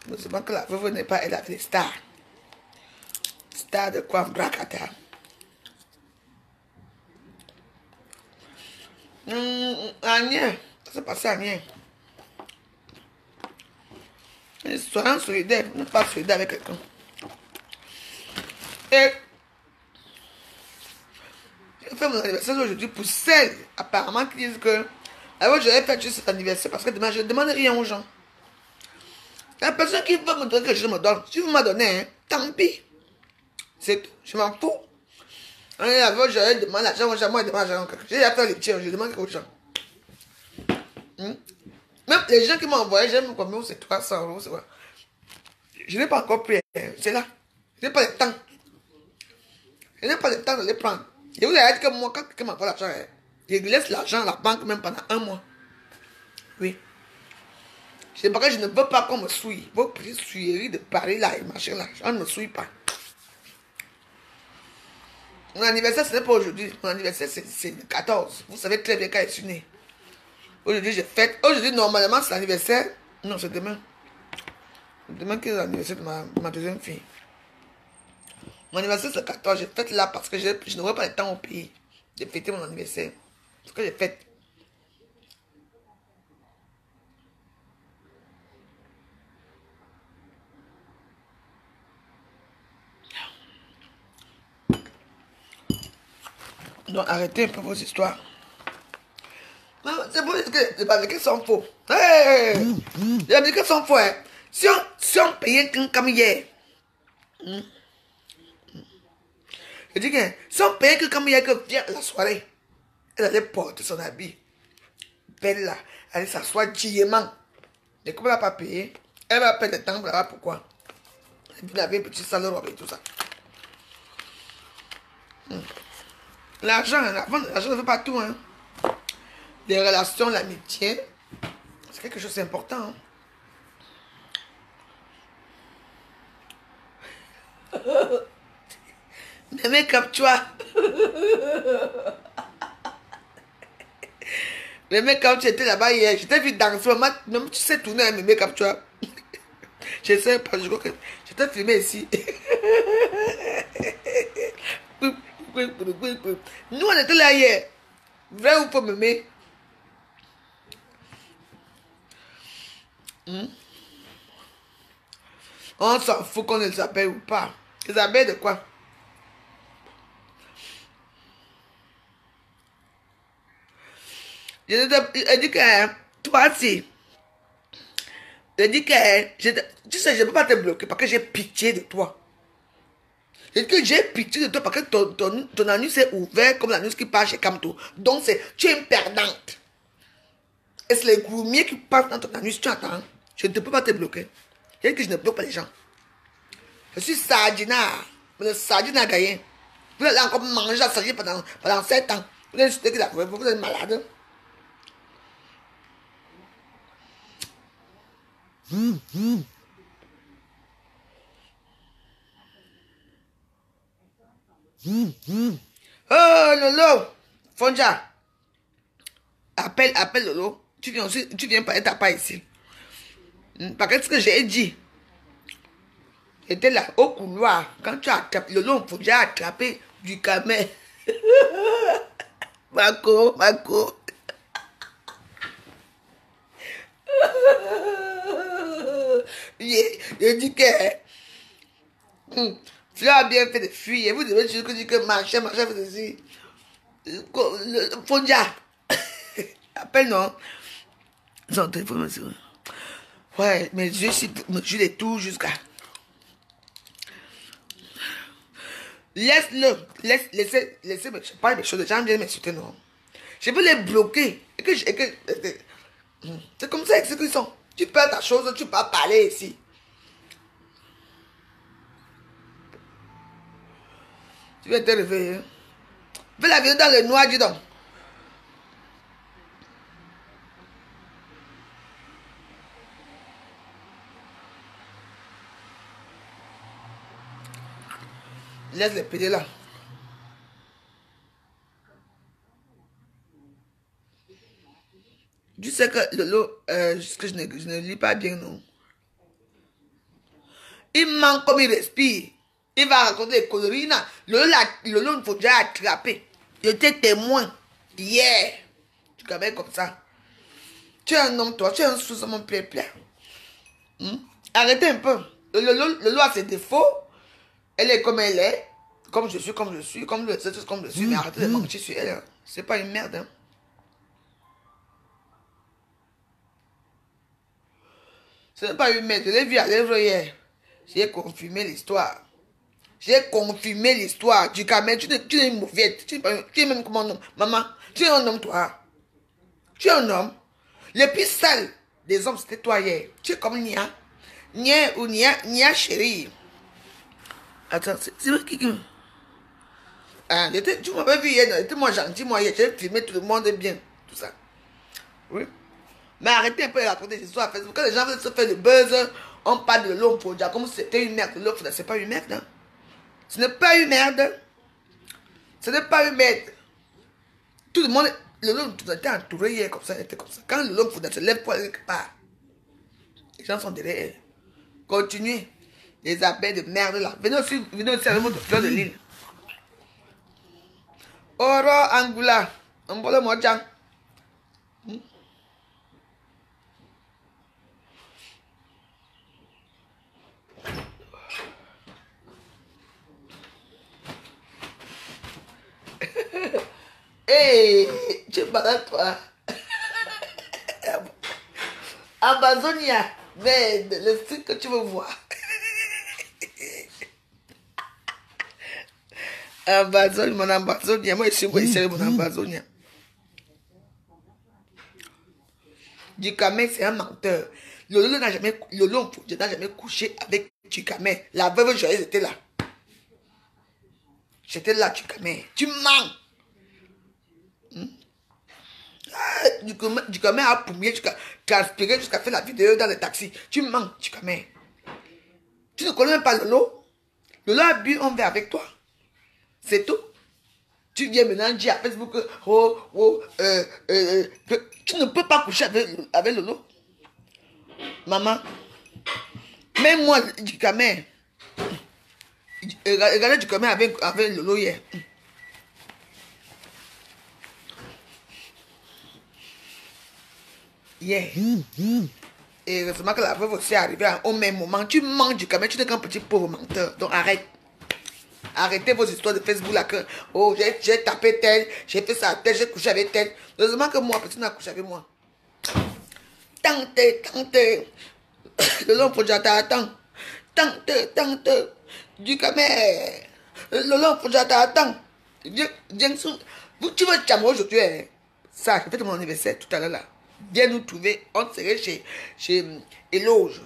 Nous savons que la veuve n'est pas elle avec les stars. Star de quoi? Bracata. Agnès. Ça s'est passé à Agnès. Soyons solidaires. Ne pas solidaires avec quelqu'un. Et j'ai fait mon anniversaire aujourd'hui pour celles apparemment qui disent que alors j'aurais fait juste cet anniversaire parce que demain je ne demande rien aux gens. La personne qui veut me donner que je me donne, si vous me donnez, hein, tant pis. C'est tout. Je m'en fous. Avant, j'aurais demandé l'argent aux gens, moi je demande l'argent. J'ai déjà fait les tiens, je demande aux gens. Même les gens qui m'ont envoyé, j'aime combien, c'est 300 euros, c'est quoi. Je n'ai pas encore pris, c'est là. Je n'ai pas le temps. Je n'ai pas le temps de les prendre. Je vous ai dit que moi, quand quelqu'un m'envoie l'argent, je laisse l'argent à la banque même pendant 1 mois. Oui. C'est parce que je ne veux pas qu'on me souille. Vos petites souilleries de Paris là et machin là, on ne me souille pas. Mon anniversaire, ce n'est pas aujourd'hui. Mon anniversaire, c'est le 14. Vous savez très bien quand je suis né. Aujourd'hui, j'ai fête. Aujourd'hui, normalement, c'est l'anniversaire. Non, c'est demain. Demain, qui est l'anniversaire de ma deuxième fille. Mon anniversaire, c'est le 14. J'ai fête là parce que je n'aurai pas le temps au pays de fêter mon anniversaire. C'est ce que j'ai fait. Donc, arrêtez un peu vos histoires. C'est pour dire que les Américains sont faux. Hey! Les Américains sont faux. Hein. Si on payait comme hier, je dis que si on payait comme hier, que vient la soirée, elle allait porter son habit. Belle là, elle allait s'asseoir diamant. Et comme elle n'a pas payé, elle va perdre le temps, voilà pourquoi. Elle avait un petit salon robe et tout ça. L'argent ne veut pas tout. Hein. Les relations, l'amitié, c'est quelque chose d'important. Hein. Mais make-up, tu vois. Le make-up, tu étais là-bas hier. Je t'ai vu danser. Même tu sais tourner avec mes make-up, tu vois. Je sais pas, je crois que je t'ai filmé ici. Nous, on était là hier. Vrai ou faux, mémé? On s'en fout qu'on les appelle ou pas. Les appelle de quoi? Je dis que toi, si. Je dis que tu sais, je ne peux pas te bloquer parce que j'ai pitié de toi. Je dis que j'ai pitié de toi parce que ton anus est ouvert comme l'anus qui passe chez Camto. Donc, tu es une perdante. Et c'est les groumiers qui passent dans ton anus, tu entends? Je ne peux pas te bloquer. Je dis que je ne bloque pas les gens. Je suis sardina. Mais le sardina a gagné. Vous allez encore manger la sardine pendant 7 ans. Vous êtes malade. Oh Lolo, Fonja, appelle Lolo. Tu viens parler ta part ici. Parce que ce que j'ai dit, j'étais là au couloir. Quand tu as attrapé Lolo, Fonja a attrapé du camel. Marco. Je dis que tu as bien fait de fuir. Vous devez juste dire que machin, vous ceci. Fondia. Appelle non. Son téléphone, c'est vrai. Ouais, mais je les touche jusqu'à. Laisse-le. Laissez me parler des choses. Les gens viennent m'insulter, non. Je peux les bloquer. C'est comme ça que ils sont. Tu perds ta chose, tu peux pas parler ici. Tu vas te réveiller. Fais la vidéo dans le noir, dis donc. Laisse les pédés là. Tu sais que Lolo, que je ne lis pas bien, non. Il manque comme il respire. Il va raconter des conneries. Lolo, il faut déjà attraper. J'étais témoin hier. Tu connais comme ça. Tu es un homme, toi. Tu es un sous-homme plein. Arrêtez un peu. Lolo a ses défauts. Elle est comme elle est. Comme je suis, comme je suis. Comme je suis, comme je suis. Mais arrêtez de mentir sur elle. C'est pas une merde. Hein. Ce n'est pas une merde. Je l'ai vu à l'œuvre hier. J'ai confirmé l'histoire. J'ai confirmé l'histoire du Cameroun. Tu es une mauvaise. Tu es même comme un homme. Maman, tu es un homme, toi. Tu es un homme. Le plus sale des hommes, c'était toi hier. Tu es comme Nia. Nia ou Nia chérie. Attends, c'est moi qui... Ah, tu m'avais vu hier, j'étais moi gentil, moi hier. J'ai filmé tout le monde bien. Tout ça. Oui. Mais arrêtez un peu de raconter des histoires. Quand les gens veulent se faire le buzz, on parle de l'homme pour dire comme si c'était une merde. L'autre, c'est pas une merde. Hein. Ce n'est pas une merde. Ce n'est pas une merde. Tout le monde, le long était entouré hier comme ça, était comme ça. Quand le long se lève pour aller quelque part, les gens sont derrière. Continuez. Les abeilles de merde là. Venez aussi avec votre fleur de l'île. Oro Angula. On va le moitié. Hey, tu es malade toi. Amazonia. Mais le truc que tu veux voir. Amazon, mon Amazonia. Moi, je suis mon Amazonia. Djikame, c'est un menteur. Lolo n'a jamais couché avec Djikame. La veuve joyeuse était là. J'étais là, Djikame. Tu mens. Djikame a poumé, transpiré jusqu'à faire la vidéo dans le taxi. Tu mens, Djikame. Tu ne connais même pas Lolo. Lolo a bu un verre avec toi. C'est tout. Tu viens maintenant dire à Facebook que tu ne peux pas coucher avec Lolo. Maman, même moi, Djikame, regardez Djikame avec Lolo hier. Yeah. Et récemment que la veuve aussi est arrivée au même moment. Tu mens Djikame, tu n'es qu'un petit pauvre menteur. Donc arrête. Arrêtez vos histoires de Facebook là que oh j'ai tapé tel, j'ai fait ça tel, j'ai couché avec tel. Heureusement que moi, personne n'a couché avec moi. Tante. Le long pour Jata attends. Tante. Djikame. Le long pour Jata attends. Tu veux te aujourd'hui. Hein? Ça, j'ai fait mon anniversaire tout à l'heure là. Viens nous trouver. On serait chez Éloge.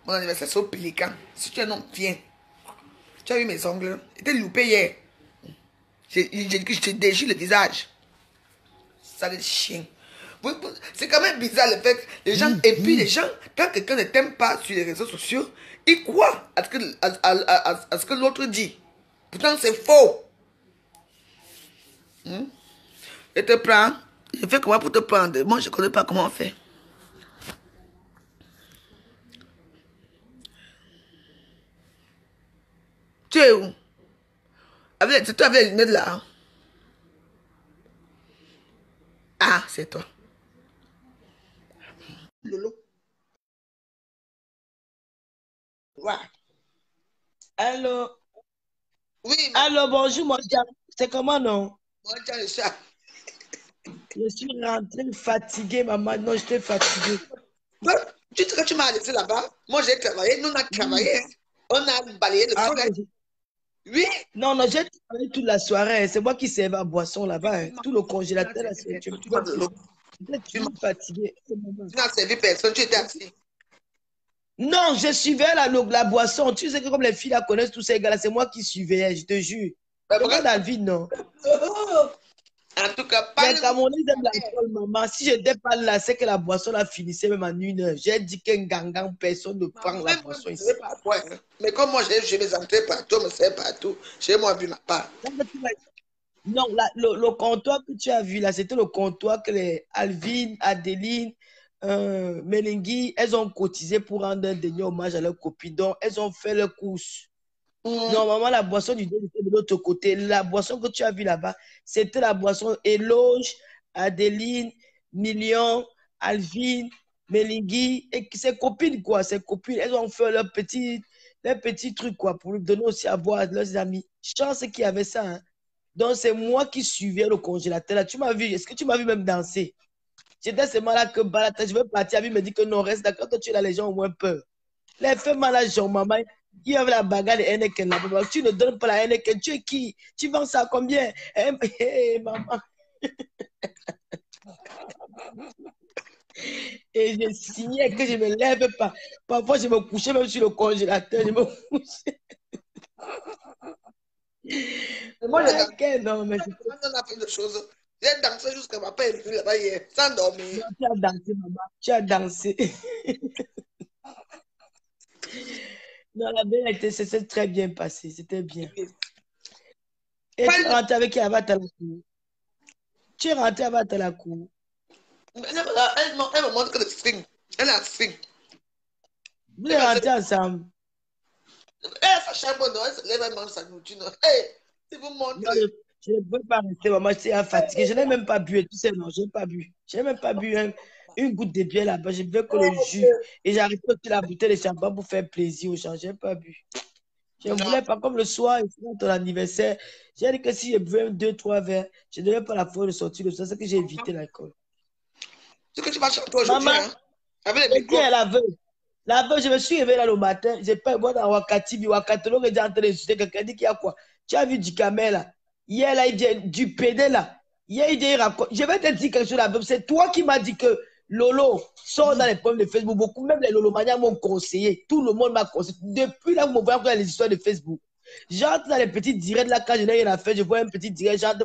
Mon anniversaire c'est au Pélican. Si tu es un homme, viens. Tu as vu mes ongles? J'étais loupé hier. J'ai déchiré le visage. Ça les chien. C'est quand même bizarre le fait que les gens, et puis les gens, quand quelqu'un ne t'aime pas sur les réseaux sociaux, ils croient à ce que l'autre dit. Pourtant c'est faux. Je te prends. Je fais comment pour te prendre? Moi je ne connais pas comment on fait. Tu es où? C'est toi avec les lunettes là. Hein? Ah, c'est toi. Lolo. Ouais. Allô? Oui, Allô, bonjour, mon diable. C'est comment, non? moi, j'ai le chat. Je suis rentrée fatiguée, maman. Non, j'étais fatiguée. Tu sais que tu m'as laissé là-bas. Moi, j'ai travaillé. Nous, on a travaillé. On a balayé le Ah, forêt. Oui. non, non, j'ai travaillé toute la soirée. C'est moi qui servais à boisson là-bas. Hein. Tout le congélateur, là, c'est tu Tu peux m'as plus. J'étais fatiguée. tu n'as servi personne. Tu étais assis. Non, je suivais la boisson. Tu sais que comme les filles la connaissent tous ces gars-là, c'est moi qui suivais, je te jure. Demande à Alvin, non. En tout cas, Les parle-nous. Camerounais aiment l'alcool, maman. Si je n'étais pas là, c'est que la boisson la finissait même en 1 heure. J'ai dit qu'un gangan, personne ne prend la boisson ici. Pas boire, hein. Mais comme moi, j'ai mes entrées partout, on me sert partout. Chez moi, vu ma part. Non, le comptoir que tu as vu là, c'était le comptoir que les Alvin, Adeline, Melengui, elles ont cotisé pour rendre un dernier hommage à leur copine. Donc, elles ont fait leurs courses. Normalement, la boisson du dé était de l'autre côté. La boisson que tu as vue là-bas, c'était la boisson Éloge, Adeline, Million, Alvin, Melingui, et ses copines, quoi. Ses copines, elles ont fait leur petit truc, quoi, pour lui donner aussi à boire à leurs amis. Chance qu'il y avait ça, hein. Donc, c'est moi qui suivais le congélateur. Là, tu m'as vu, est-ce que tu m'as vu même danser? J'étais seulement là que Balata, je veux partir. Lui me dit que non, reste d'accord. Toi, tu es là, les gens ont moins peur. Les femmes là, genre, maman, il y avait la bagarre de Henneken là-bas. Tu ne donnes pas la Henneken. Tu es qui? Tu vends ça à combien? Maman. Et je signais que je ne me lève pas. Parfois, je me couchais même sur le congélateur. Je me couchais. Moi, Non, mais on a fait des choses. J'ai dansé jusqu'à ma paix là-bas hier, sans dormir. tu as dansé, maman. Tu as dansé. Non, la vérité, c'est très bien passé. C'était bien. Et tu es rentré avec qui à Vatalakou? Tu es rentré à Vatalakou? Elle me montre que le string. Elle a string. Vous êtes rentrés ensemble? Elle, sa chambre, non, elle se lève, elle mange sa nourriture. Hey, si vous montrez. Non, je ne peux pas rester, maman, je suis fatiguée. Je n'ai même pas bu, tu sais, non, je n'ai pas bu. Je n'ai même pas bu une goutte de bière là-bas. Je buvais que le jus. Et j'arrive aussi la bouteille de champagne pour faire plaisir aux gens. Je n'ai pas bu. Je ne voulais pas, comme le soir, c'était ton anniversaire. J'ai dit que si je buvais 2, 3 verres, je n'avais pas la foi de sortir le soir. C'est que j'ai évité l'alcool. Ce que tu vas chanter aujourd'hui, Maman, hein, avec les micros. la veille. La veille, je me suis réveillé là le matin. J'ai pas boire dans Wakati, Wakatolo, qui est en train de discuter. Quelqu'un dit qu'il y a quoi? Tu as vu du camel là? Hier, là, il vient du PD là. Hier, il raconte. Je vais te dire quelque chose là. C'est toi qui m'as dit que Lolo sort dans les problèmes de Facebook. Beaucoup, même les Lolo Mania m'ont conseillé. Tout le monde m'a conseillé. Depuis là, vous me voyez les histoires de Facebook. J'entre dans les petits directs là, quand je n'ai rien à faire, je vois un petit direct, j'entre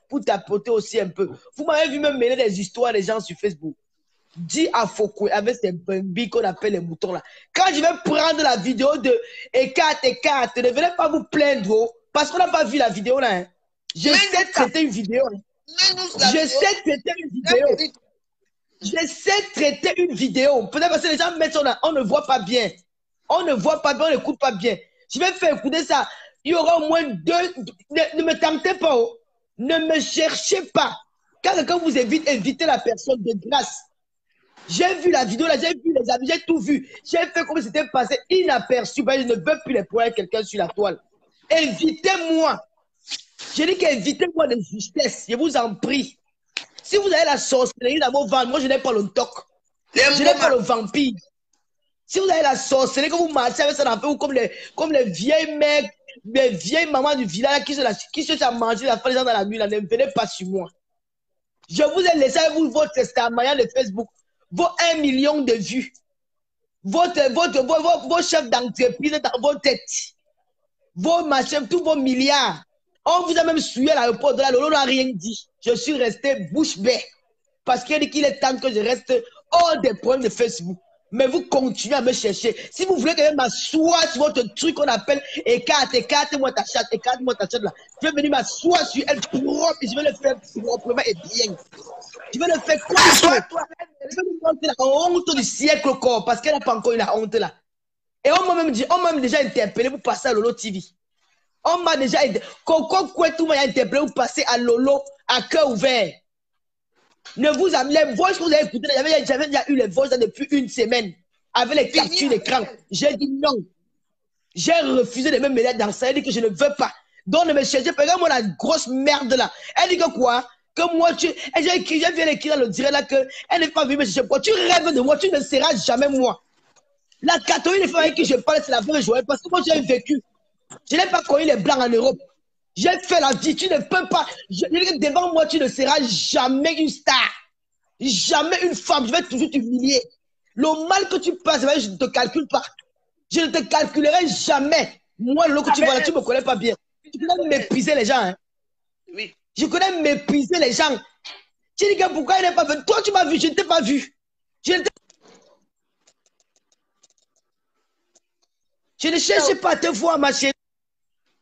pour tapoter aussi un peu. Vous m'avez vu même mêler des histoires des gens sur Facebook. Dis à Foucault avec ces bambis qu'on appelle les moutons là. Quand je vais prendre la vidéo de écarte, ne venez pas vous plaindre, parce qu'on n'a pas vu la vidéo là. Hein. Je sais que c'était une vidéo. Hein. Je sais que c'était une vidéo. Je sais traiter une vidéo. Peut-être parce que les gens mettent ça là, on ne voit pas bien. On ne voit pas bien, on n'écoute pas bien. Je vais faire écouter ça. Il y aura au moins 2. Ne me tentez pas. Oh. Ne me cherchez pas. Quand quelqu'un vous évite, évitez la personne de grâce. J'ai vu la vidéo là, j'ai vu les amis, j'ai tout vu. J'ai fait comme si c'était passé inaperçu. Ben, je ne veux plus les points quelqu'un sur la toile. Évitez-moi. J'ai dit qu'évitez-moi de justesse. Je vous en prie. Si vous avez la sorcellerie dans vos ventres, moi je n'ai pas le toc. Je n'ai pas le vampire. Si vous avez la sorcellerie, que vous marchez avec ça dans le feu, comme les vieilles mères, les vieilles mamans du village qui se à manger la fin des gens dans la nuit, là, ne venez pas sur moi. Je vous ai laissé avec vous votre testament de Facebook. Vos 1 million de vues, vos chefs d'entreprise dans vos têtes, vos machins, tous vos milliards. On vous a même suivi à l'aéroport de la Lolo n'a rien dit. Je suis resté bouche bée. Parce qu'il est temps que je reste hors des problèmes de Facebook. Mais vous continuez à me chercher. Si vous voulez que je m'assoie sur votre truc qu'on appelle écarte-moi ta chatte là. Je vais venir m'asseoir sur elle propre et je vais le faire proprement et bien. Je vais le faire comme il faut. Je vais lui montrer la honte du siècle encore parce qu'elle n'a pas encore eu la honte là. Et on m'a même déjà interpellé pour passer à Lolo TV. On m'a déjà interpellé. Coco Kouetou m'a interpellé pour passer à Lolo à cœur ouvert. Ne vous amenez les voix que vous avez écoutées, j'avais déjà eu les voix depuis une semaine avec les captures d'écran. J'ai dit non. J'ai refusé de me mêler dans ça. Elle dit que je ne veux pas. Donc ne me cherchez pas. Regarde-moi la grosse merde là. Elle dit que quoi? Que moi, j'ai écrit, j'ai vu écrire dans le direct là que elle n'est pas venue me chercher. Pourquoi tu rêves de moi? Tu ne seras jamais moi. La catholique, les femmes avec qui je parle, c'est la vraie joie. Parce que moi, j'ai vécu. Je n'ai pas connu les blancs en Europe. J'ai fait la vie. Tu ne peux pas. Devant moi, tu ne seras jamais une star. Jamais une femme. Je vais toujours t'humilier. Le mal que tu passes, je ne te calcule pas. Je ne te calculerai jamais. Moi, le que tu vois là, tu ne me connais pas bien. Tu connais mépriser les gens. Hein? Oui. Je connais mépriser les gens. Tu dis que pourquoi il n'est pas venu? Toi, tu m'as vu, je ne t'ai pas vu. Je ne cherche pas à te voir, ma chérie.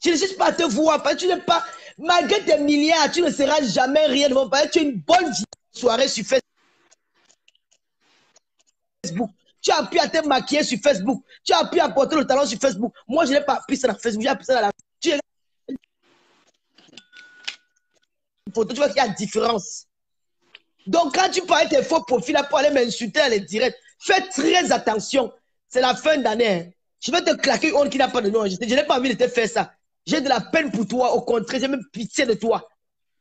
Je ne cherche pas à te voir. Parce que tu n'es pas, malgré tes milliards, tu ne seras jamais rien devant. Parce que tu as une bonne soirée sur Facebook. Tu as pu à te maquiller sur Facebook. Tu as pu apporter le talent sur Facebook. Moi, je n'ai pas appris ça dans Facebook. J'ai appris ça dans la... Tu es... photo, tu vois qu'il y a différence. Donc, quand tu parles tes faux profils là pour aller m'insulter dans les directs, fais très attention. C'est la fin d'année. Hein. Je vais te claquer une honte qui n'a pas de nom. Je n'ai pas envie de te faire ça. J'ai de la peine pour toi. Au contraire, j'ai même pitié de toi.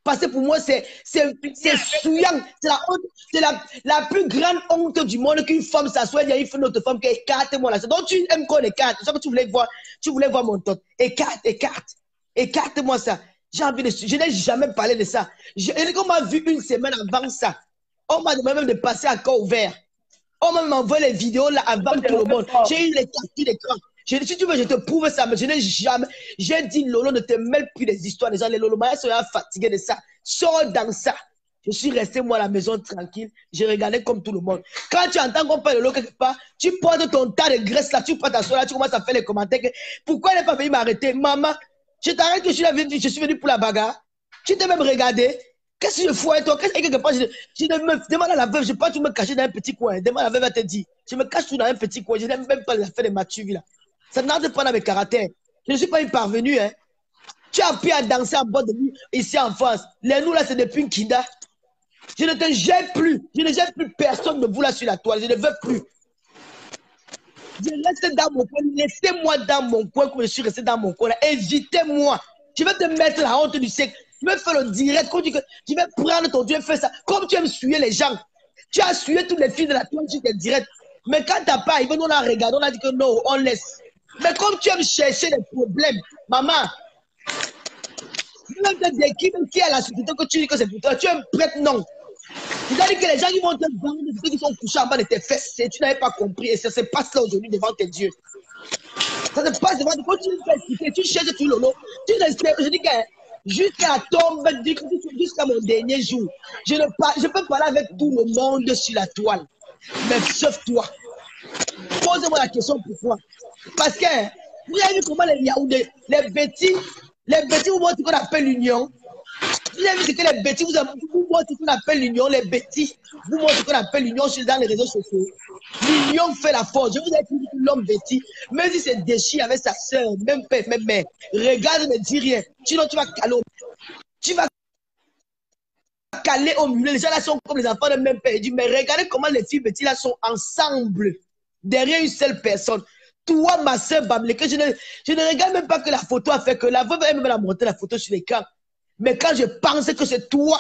Parce que pour moi, c'est souillant. C'est la plus grande honte du monde qu'une femme s'assoit. Il y a une autre femme qui écarte-moi là. Donc, tu aimes qu'on écarte. C'est ça que tu voulais voir mon tot. Écarte-moi ça. J'ai envie de... Je n'ai jamais parlé de ça. On m'a vu une semaine avant ça. On m'a demandé même de passer à corps ouvert. On m'a envoyé les vidéos là avant tout le monde. J'ai eu les captures d'écran. Si tu veux, je te prouve ça, mais je n'ai jamais... J'ai dit, Lolo, ne te mêle plus des histoires des gens. Les Lolo Maya sont fatigués de ça. Sors dans ça. Je suis resté, moi, à la maison, tranquille. J'ai regardé comme tout le monde. Quand tu entends qu'on parle de Lolo quelque part, tu portes ton tas de graisse là, tu prends ta soeur là, tu commences à faire les commentaires. Pourquoi elle n'est pas venue m'arrêter? Maman, je t'arrête que je suis venu pour la bagarre. Tu t'es même regardé. Qu'est-ce que je fous avec toi? Qu'est-ce que quelque part, je me demande à la veuve, je ne peux pas tout me cacher dans un petit coin. Demande à la veuve, elle te dit. Je me cache tout dans un petit coin. Je n'aime même pas les affaires de Mathieu là. Ça n'entre pas dans mes caractères. Je ne suis pas une parvenue. Hein. Tu as appris à danser en bas de nous ici en France. Les nous là, c'est depuis une kinda. Je ne te gère plus. Je ne gère plus personne de vous là sur la toile. Je ne veux plus. Je reste dans mon coin. Laissez-moi dans mon coin comme je suis resté dans mon coin. Évitez-moi. Je vais te mettre la honte du siècle. Je vais faire le direct. Tu vais prendre ton Dieu et faire ça. Comme tu aimes suer les gens. Tu as sué toutes les filles de la toile sur tes directs. Mais quand tu n'as pas, ils vont nous la regarder. On a dit que non, on laisse. Mais comme tu aimes chercher les problèmes, maman, tu veux te dire qui est la société que tu dis que c'est pour toi. Tu es un prêtre, non. C'est-à-dire que les gens qui vont te vendre, ceux qui sont couchés en bas de tes fesses, tu n'avais pas compris. Et ça se passe là aujourd'hui devant tes dieux. Ça se passe devant tes dieux. Tu fais expliquer, tu cherches tout le lot. Je dis que jusqu'à tombe, jusqu'à mon dernier jour, je peux parler avec tout le monde sur la toile. Mais sauf toi. Posez-moi la question pourquoi. Parce que vous avez vu comment les Yaoundés, les bêtis vous montrent ce qu'on appelle l'union. Vous avez vu ce que les bêtis vous montrent ce qu'on appelle l'union, les bêtis vous montrent ce qu'on appelle l'union dans les réseaux sociaux. L'union fait la force. Je vous ai dit que l'homme bêtis, même si c'est déchiré avec sa soeur, même père, même mère, regarde, ne dis rien. Sinon, tu vas caler. Tu vas caler au milieu. Les gens là sont comme les enfants de même père. Il dit, mais regardez comment les filles bêtis là sont ensemble. Derrière une seule personne. Toi, ma soeur Bamleke, je ne regarde même pas que la photo a fait que la veuve elle me la montrer la photo sur l'écran. Mais quand je pense que c'est toi,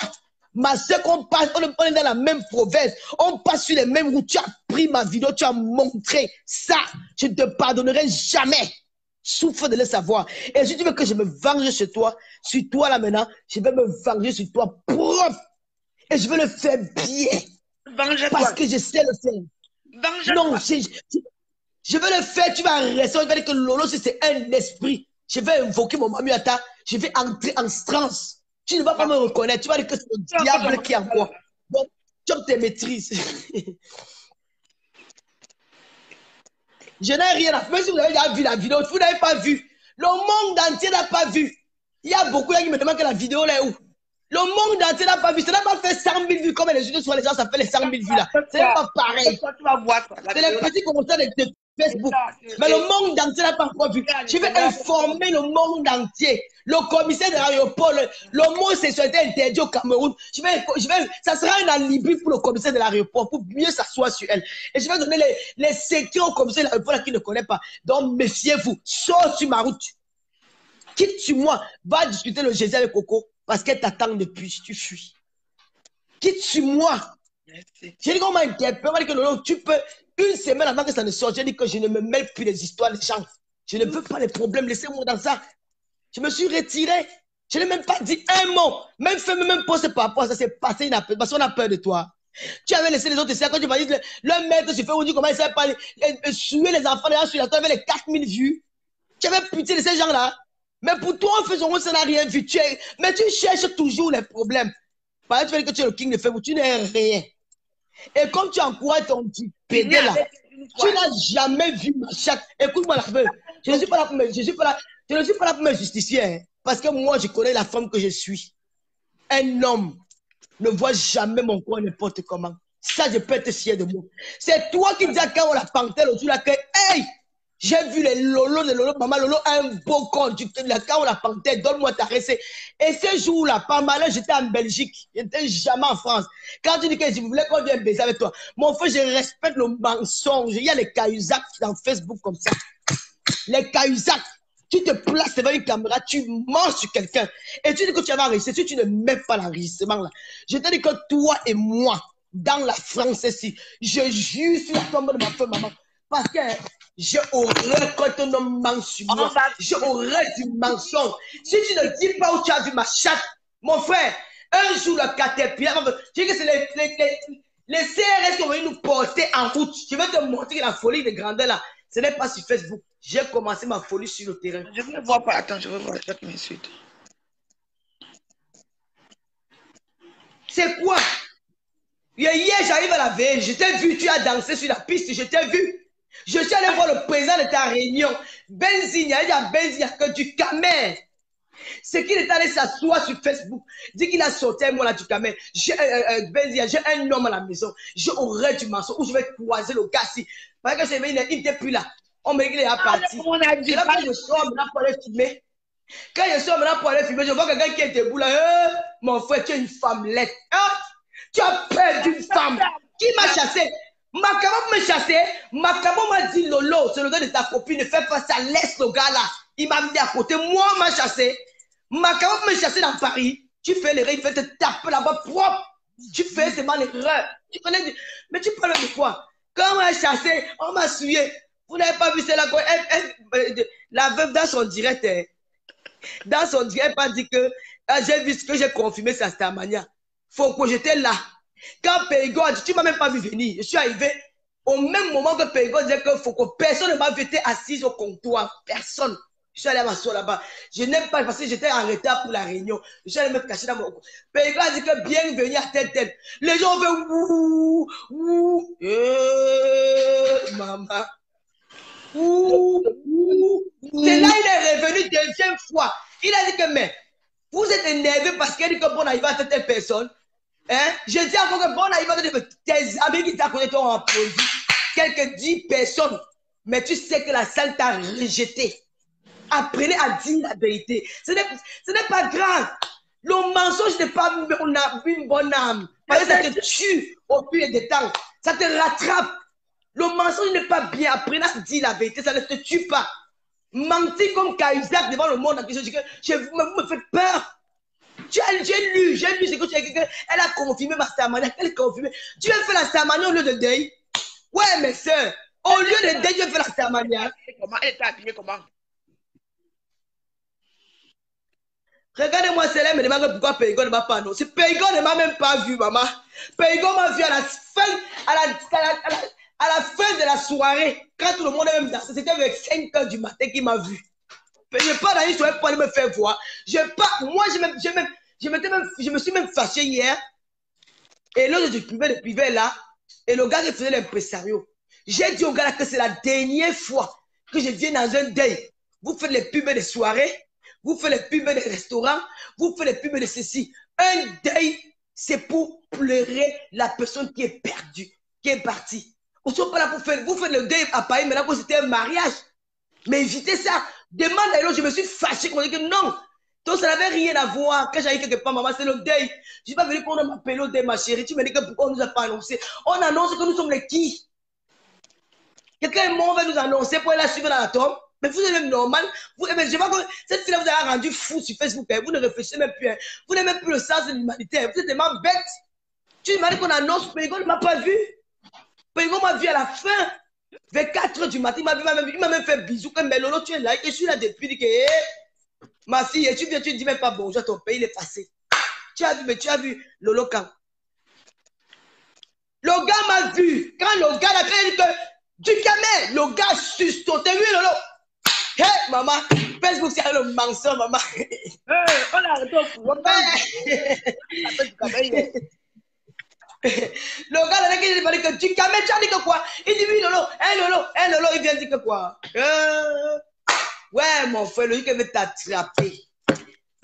ma soeur, on est dans la même province, on passe sur les mêmes routes, tu as pris ma vidéo, tu as montré ça, je ne te pardonnerai jamais. Souffre de le savoir. Et si tu veux que je me venge sur toi là maintenant, je vais me venger sur toi propre. Et je vais le faire bien. Parce que je sais le faire. Non, je vais le faire, tu vas rester, on va dire que Lolo, c'est un esprit. Je vais invoquer mon Mamuata, je vais entrer en transe. Tu ne vas pas me reconnaître, tu vas dire que c'est le diable qui est en quoi. Donc, tu te maîtrises. Je n'ai rien à faire. Même si vous avez déjà vu la vidéo, vous n'avez pas vu. Le monde entier n'a pas vu. Il y a beaucoup de gens qui me demandent que la vidéo là est où. Le monde entier n'a pas vu. Ça n'a pas fait 100 000 vues comme les vidéos sur les gens, ça fait les 100 000 vues là. C'est pas pareil. C'est les petits commentaires de Facebook. Mais le monde entier n'a pas encore vu. Je vais informer le monde entier. Le commissaire de l'aéroport, l'homosexualité interdit au Cameroun. Ça sera un alibi pour le commissaire de l'aéroport, pour mieux s'asseoir sur elle. Et je vais donner les secrets au commissaire de l'aéroport qui ne connaît pas. Donc, méfiez-vous. Sors sur ma route. Quitte sur moi. Va discuter le Jésus avec Coco parce qu'elle t'attend depuis. Tu fuis. Quitte sur moi. J'ai dit qu'on m'a interpellé, on m'a dit que non, tu peux, une semaine avant que ça ne sorte, j'ai dit que je ne me mêle plus des histoires des gens. Je ne veux pas les problèmes, laissez-moi dans ça. Je me suis retiré. Je n'ai même pas dit un mot. Même fait, même poste par rapport à ça, c'est passé inaperçu parce qu'on a peur de toi. Tu avais laissé les autres ici, quand tu vas dire, le maître se fait, on dit comment il savait pas suer les enfants, les gens sur la toile avec les 4000 vues. Tu avais pitié de ces gens-là. Mais pour toi, en faisant ça n'a rien vu. Mais tu cherches toujours les problèmes. Par exemple, tu vas dire que tu es le king de Facebook, tu n'es rien. Et comme tu encourages ton petit pédé là, tu n'as jamais vu ma chatte. Écoute-moi la feuille. Je ne suis pas là pour me justifier. Hein, parce que moi, je connais la femme que je suis. Un homme ne voit jamais mon corps n'importe comment. Ça, je peux être fier de moi. C'est toi qui dis à quand on la panthère autour là que, hey, j'ai vu les Lolo, maman Lolo a un beau corps. Quand on la panthère, donne-moi ta recette. Et ce jour-là, pas mal, j'étais en Belgique. J'étais jamais en France. Quand tu dis que je voulais qu'on vienne baiser avec toi, mon frère, je respecte le mensonge. Il y a les cahuzacs dans Facebook comme ça. Les cahuzacs. Tu te places devant une caméra, tu mens sur quelqu'un. Et tu dis que tu vas réussir. Si tu ne mets pas l'enregistrement là, je te dis que toi et moi, dans la France ici, je jure sur la tombe de ma femme, maman. Parce que j'ai horreur quand un homme ment sur moi. J'ai horreur du mensonge. Si tu ne dis pas où tu as vu ma chatte, mon frère, un jour le caterpillar, je dis que c'est les CRS qui vont nous porter en route. Je vais te montrer la folie de grandeur là. Ce n'est pas sur Facebook. J'ai commencé ma folie sur le terrain. Je ne vois pas. Attends, je veux voir ça qui m'insulte. C'est quoi? Hier, j'arrive à la veille. Je t'ai vu, tu as dansé sur la piste. Je t'ai vu. Je suis allé voir le président de ta réunion. Benzina, il y a Benzina que du camel. C'est qu'il est allé s'asseoir sur Facebook. Dit qu'il a sauté moi là du camel. Benzina, j'ai un homme à la maison. J'ai horreur du mensonge où je vais croiser le gars si. Parce que c'est il n'était plus là. On me dit qu'il est parti. Et là, quand je sors maintenant pour aller filmer. Quand je sors maintenant pour aller filmer, je vois quelqu'un qui est debout là. Mon frère, tu es une femme laide. Tu as peur d'une femme. Qui m'a chassé? Makabo m'a chassé. Makabo m'a dit Lolo, c'est le gars de ta copine, ne fais pas ça, laisse le gars là. Il m'a mis à côté, moi m'a chassé. Makabo m'a chassé dans Paris. Tu fais l'erreur, il fait te taper là-bas propre. Tu fais seulement l'erreur. Tu connais, mais tu parles de quoi? Quand on m'a chassé, on m'a souillé. Vous n'avez pas vu cela? La veuve dans son direct, dans son direct, elle m'a dit que j'ai vu ce que j'ai confirmé, c'est Starmania. Faut que j'étais là. Quand Périgo a dit, tu ne m'as même pas vu venir. Je suis arrivé au même moment que Périgo disait que faut que personne ne m'a vu, j'étais assise au comptoir. Personne. Je suis allé m'asseoir là-bas. Je n'aime pas parce que j'étais en retard pour la réunion. Je suis allé me cacher dans mon coin. Périgo a dit que bienvenue à telle. Les gens ont fait ouh, ouh. Maman. Ouh, ouh. C'est là qu'il est revenu deuxième fois. Il a dit que, mais, vous êtes énervé parce qu'il dit que bon, arrive à telle personne. Hein? Je dis encore que bon, arrive à tes amis qui t'ont connu, t'ont applaudi. Quelques 10 personnes. Mais tu sais que la salle t'a rejeté. Apprenez à dire la vérité. Ce n'est pas grave. Le mensonge n'est pas une bonne âme. Parce que ça te tue au fil des temps. Ça te rattrape. Le mensonge n'est pas bien. Apprenez à dire la vérité. Ça ne te tue pas. Mentir comme Cahuzac devant le monde. Vous me faites peur. J'ai lu ce que tu as dit. Elle a confirmé ma Starmania. Elle a confirmé. Tu as fait la Starmania au lieu de deuil. Ouais, mes soeurs. Au lieu de deuil, tu as fait la Starmania. Comment elle était habillée comment? Regardez-moi, celle-là me demande pourquoi Périgo ne m'a pas annoncé. Périgo ne m'a même pas vu, maman. Périgo m'a vu à la fin de la soirée, quand tout le monde est même dansé. C'était avec 5 h du matin qu'il m'a vu. Je n'ai pas dans une soirée pour aller me faire voir. Moi, je me suis même fâché hier. Et là, je privais le privé là. Et le gars qui faisait l'impresario. J'ai dit au gars là que c'est la dernière fois que je viens dans un deuil. Vous faites les pubs des soirées. Vous faites les pubs des restaurants. Vous faites les pubs de ceci. Un deuil, c'est pour pleurer la personne qui est perdue, qui est partie. Vous ne pas là pour faire, vous faites le deuil à Paris, maintenant que c'était un mariage. Mais évitez ça. Demande à l'autre, je me suis fâché qu'on dit que non. Donc ça n'avait rien à voir. Quand j'allais quelque part, maman, c'est le deuil. Je ne suis pas venu pour m'appeler au deuil, ma chérie. Tu me dis que pourquoi on ne nous a pas annoncé? On annonce que nous sommes les qui? Quelqu'un est mort, va nous annoncer pour aller la suivre dans la tombe. Mais vous êtes même normal. Vous, je vois que cette fille-là vous a rendu fou sur Facebook. Vous ne réfléchissez même plus. Vous n'avez même plus le sens de l'humanité. Vous êtes tellement bête. Tu m'as dit qu'on annonce, Pégo ne m'a pas vu. Pégo m'a vu à la fin. Vers 4 h du matin, il m'a même fait bisou. Mais Lolo, tu es là. Et je suis là depuis. Il dit que, ma fille, tu viens, tu ne dis même pas bonjour, ton pays, il est passé. Tu as vu, mais tu as vu Lolo quand? Le gars m'a vu. Quand le gars a dit que du camé, le gars sustoté. Oui, Lolo. Hé, hey, maman, Facebook, c'est le mensonge, maman. On a arrêté au pouvoir. Le gars, là, il dit que du camé, tu as dit que quoi? Il dit oui, Lolo. Hé, Lolo. Hé, Lolo, il vient dire que quoi? Ouais, mon frère, lui, il veut t'attraper.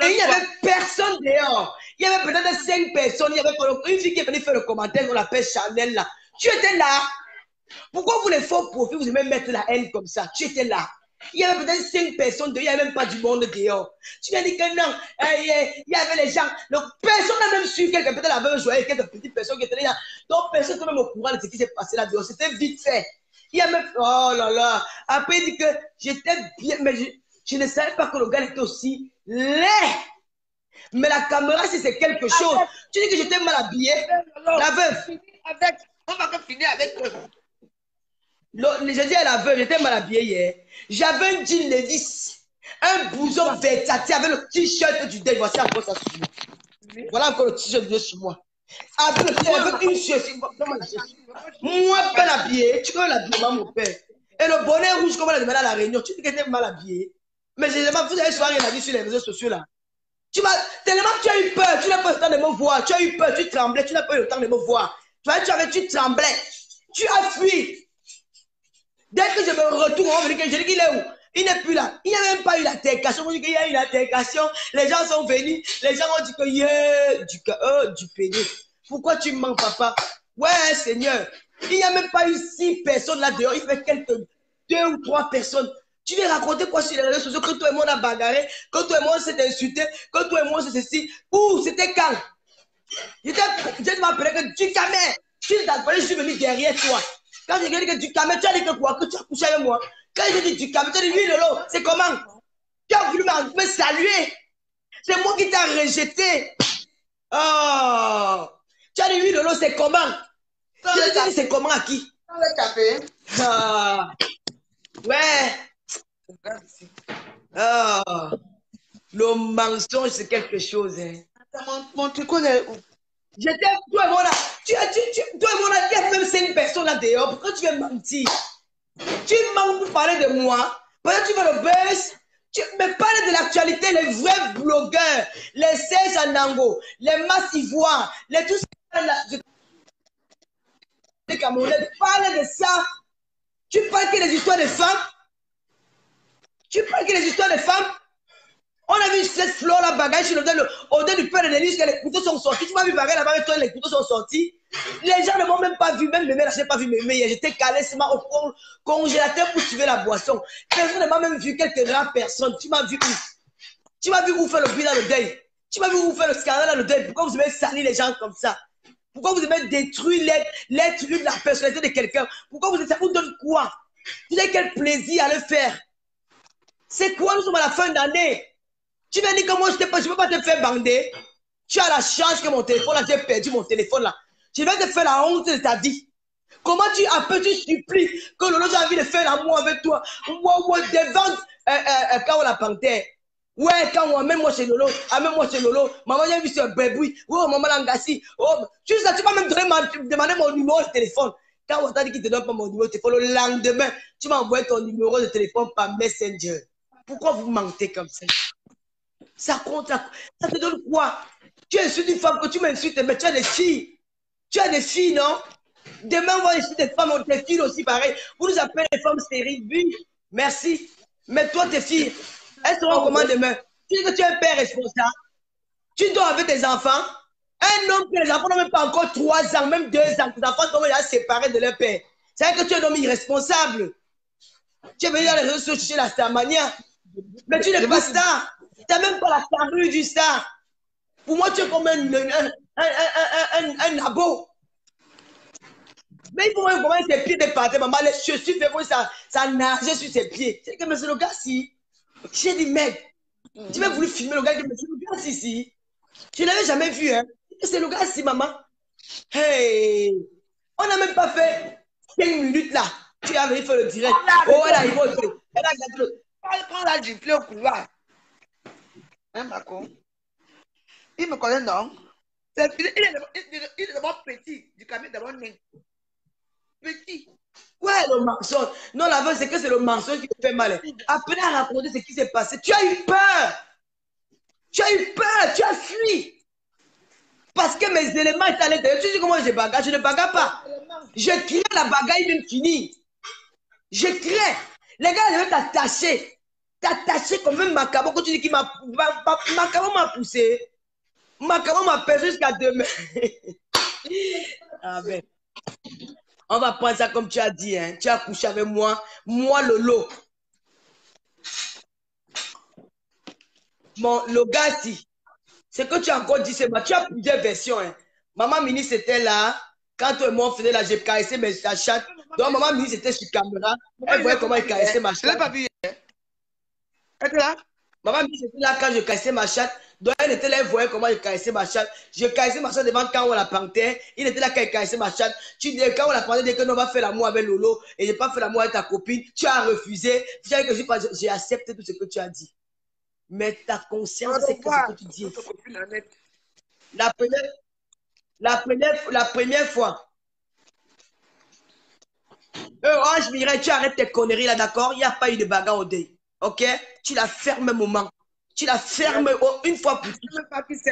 Et il n'y avait personne dehors. Il y avait peut-être 5 personnes. Il y avait une fille qui est venue faire le commentaire, on l'appelle Chanel là. Tu étais là. Pourquoi vous les faux profils, vous aimez mettre la haine comme ça? Tu étais là. Il y avait peut-être 5 personnes dehors, il n'y avait même pas du monde dehors. Tu m'as dit que non, il y avait les gens. Donc, personne n'a même su quelques peut-être la même joie, quelques petites personnes qui étaient là. Donc, personne n'était même au courant de ce qui s'est passé là dehors. C'était vite fait. Il y a même. Oh là là. Après, il dit que j'étais bien, mais je ne savais pas que le gars était aussi laid. Mais la caméra, c'est quelque chose. Tu dis que j'étais mal habillé. La veuve. On va finir avec eux. Je dis à la veuve, j'étais mal habillé hier. J'avais un jean Levi's, un blouson Versace avec le t-shirt du deuil. Voici encore ça sur moi. Voilà encore le t-shirt du deuil sur moi. Avec une chaussure. Moi, bien habillé. Tu connais l'habillement, mon père. Et le bonnet rouge, comme on l'a demandé à la réunion. Tu dis que j'étais mal habillé. Mais généralement, vous avez soirée la vie sur les réseaux sociaux là. Tellement tu as eu peur, tu n'as pas eu le temps de me voir. Tu as eu peur, tu tremblais, tu n'as pas eu le temps de me voir. Tu tremblais. Tu as fui. Dès que je me retourne, on me dit que je dis qu'il est où? Il n'est plus là. Il n'y a même pas eu l'altercation. On dit qu'il y a eu l'altercation. Les gens sont venus. Les gens ont dit que du pédé. Pourquoi tu mens, papa? Ouais, Seigneur. Il n'y a même pas eu 6 personnes là dehors. Il fait quelques 2 ou 3 personnes. Tu viens raconter quoi sur les réseaux sociaux? Que toi et moi on a bagarré, que toi et moi on s'est insulté, que toi et moi c'est ceci. Où? C'était quand? Je m'appelais que du camé. Je suis venu derrière toi. Quand j'ai dit que du camé, tu as dit que quoi? Que tu as couché avec moi. Quand j'ai dit du camé, tu as dit oui, Lolo, c'est comment? Tu as voulu me saluer. C'est moi qui t'ai rejeté. Oh. Tu as dit oui, Lolo, c'est comment? Tu as dit c'est comment à qui? Dans le café. Ah. Ouais. Oh. Le mensonge, c'est quelque chose. Hein. Mon tricot est où? J'étais, toi et moi là, toi et moi là, il y a même 5 personnes là dehors. Pourquoi tu veux mentir? Tu mens pour parler de moi. Peut-être tu veux le buzz. Mais parle de l'actualité, les vrais blogueurs, les Serge Anango, les Mass Ivoire, les tous les Camerounais, parle de ça. Tu parles que les histoires de femmes. Tu parles que les histoires de femmes. On a vu cette fleur là, bagage sur au-delà du père de l'église, que les couteaux sont sortis. Tu m'as vu bagage là-bas avec toi, les couteaux sont sortis. Les gens ne m'ont même pas vu, même mémé là, je n'ai pas vu mémé. J'étais calé seulement au congélateur pour suivre la boisson. Personne ne m'a même vu, quelques rares personnes. Tu m'as vu où? Tu m'as vu où faire le bilan, le deuil? Tu m'as vu où faire le scandale, le deuil? Pourquoi vous aimez salir les gens comme ça? Pourquoi vous aimez détruire l'être de la personnalité de quelqu'un? Pourquoi ça vous donne quoi? Vous avez quel plaisir à le faire? C'est quoi? Nous sommes à la fin d'année. Tu m'as dit que moi, je ne peux pas te faire bander. Tu as la chance que mon téléphone, là, j'ai perdu mon téléphone, là. Je vais te faire la honte de ta vie. Comment tu appelles, tu supplies que Lolo a envie de faire l'amour avec toi? Devant, quand on la panthère. Ouais, quand on même moi chez Lolo, même moi chez Lolo, maman, j'ai vu ce bébé. Oh, maman Langassi. Oh, tu sais, tu vas même demander mon numéro de téléphone. Quand on t'a dit qu'il ne te donne pas mon numéro de téléphone, le lendemain, tu m'as envoyé ton numéro de téléphone par Messenger. Pourquoi vous mentez comme ça? Ça compte, ça te donne quoi? Tu insultes une femme que tu m'insultes, mais tu as des filles. Tu as des filles, non? Demain, on va insulter des femmes, des filles aussi, pareil. Vous nous appelez les femmes stériles. Oui, merci. Mais toi, tes filles, elles seront comment demain? Tu dis que tu es un père responsable. Tu dors avec tes enfants. Un homme que les enfants n'ont même pas encore 3 ans, même 2 ans. Les enfants sont déjà séparés de leur père. C'est que tu es un homme irresponsable. Tu es venu dans les réseaux sociaux chercher la Starmania. Mais tu n'es pas star. Tu n'as même pas la carrure du star. Pour moi, tu es comme un nabo. Mais il faut voir comment ses pieds départaient, maman. Les chaussures, fait comme ça nageait sur ses pieds. C'est que, monsieur le gars, si. J'ai dit, mec, tu m'as voulu filmer le gars, monsieur le gars, si. Je ne l'avais jamais vu, hein. C'est le gars, si, maman. Hey, on n'a même pas fait 5 minutes là. Tu as venu faire le direct. Oh, elle a eu elle a gâté le. Prends la gifle au couloir. Hein, Marco? Il me connaît, non? Il est d'abord petit. Du camion d'abord né. Petit. Ouais, le mensonge. Non, la vérité, c'est que c'est le mensonge qui te fait mal. Après à raconter ce qui s'est passé, tu as eu peur. Tu as eu peur, tu as fui. Parce que mes éléments étaient à l'intérieur. Tu dis comment je bagarre, je ne bagarre pas. Je crée la bagarre, il vient de finir. Je crée. Les gars, ils veulent t'attacher. T'attacher comme un macabre. Quand tu dis qu'il m'a. Macabre m'a poussé. Macabre m'a perdu jusqu'à demain. Ah ben. On va prendre ça comme tu as dit. Hein. Tu as couché avec moi. Moi, Lolo. Bon, le gars, si. Ce que tu as encore dit, c'est que tu as plusieurs versions. Hein. Maman Mini, c'était là. Quand toi et moi, on faisait là, j'ai caressé mes chatte. Donc, Maman Mini, c'était sur caméra. Elle voyait comment il caressait ma chatte. Je ne l'ai pas vu. Elle était là. Maman Mini, c'était là quand je caressais ma chatte. Donc, elle était là, elle voyait comment je caressais ma chatte. Je caressais ma chatte devant quand on la panthère. Il était là quand il caressait ma chatte. Tu dis, quand on la panthère, dit que non, on va faire l'amour avec Lolo. Et je n'ai pas fait l'amour avec ta copine. Tu as refusé. J'ai accepté tout ce que tu as dit. Mais ta conscience, c'est que ce que tu dis. La première fois. Orange Mireille, tu arrêtes tes conneries là, d'accord? Il n'y a pas eu de bagarre au deuil. Ok? Tu la fermes un moment. Tu la fermes une fois pour toutes.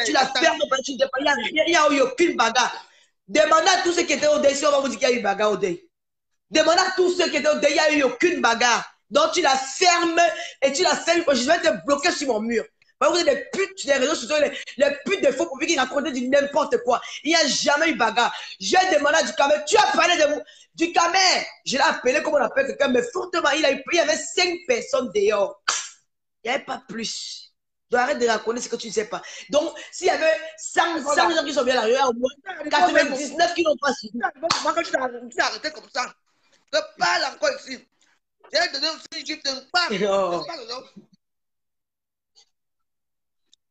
Tu la fermes parce que il n'y a eu aucune bagarre. Demandez à tous ceux qui étaient au deuil si on va vous dire qu'il y a eu bagarre au deuil. Demandez à tous ceux qui étaient au deuil, il n'y a eu aucune bagarre. Donc tu la fermes et tu la fermes. Je vais te bloquer sur mon mur. Vous êtes des putes des réseaux sociaux, les putes de faux pour qui racontent du n'importe quoi. Il n'y a jamais eu bagarre. J'ai demandé à Ducamé, tu as parlé de moi. Ducamé, je l'ai appelé comme on appelle quelqu'un, mais fortement, il y avait 5 personnes dehors. Il n'y avait pas plus. Donc arrête de raconter ce que tu ne sais pas. Donc, s'il y avait 100 gens qui sont bien là, il y a au moins 99 qui n'ont pas suivi. Moi, quand tu t'es arrêté comme ça, je parle encore ici. J'ai donné aussi une gifle de pas.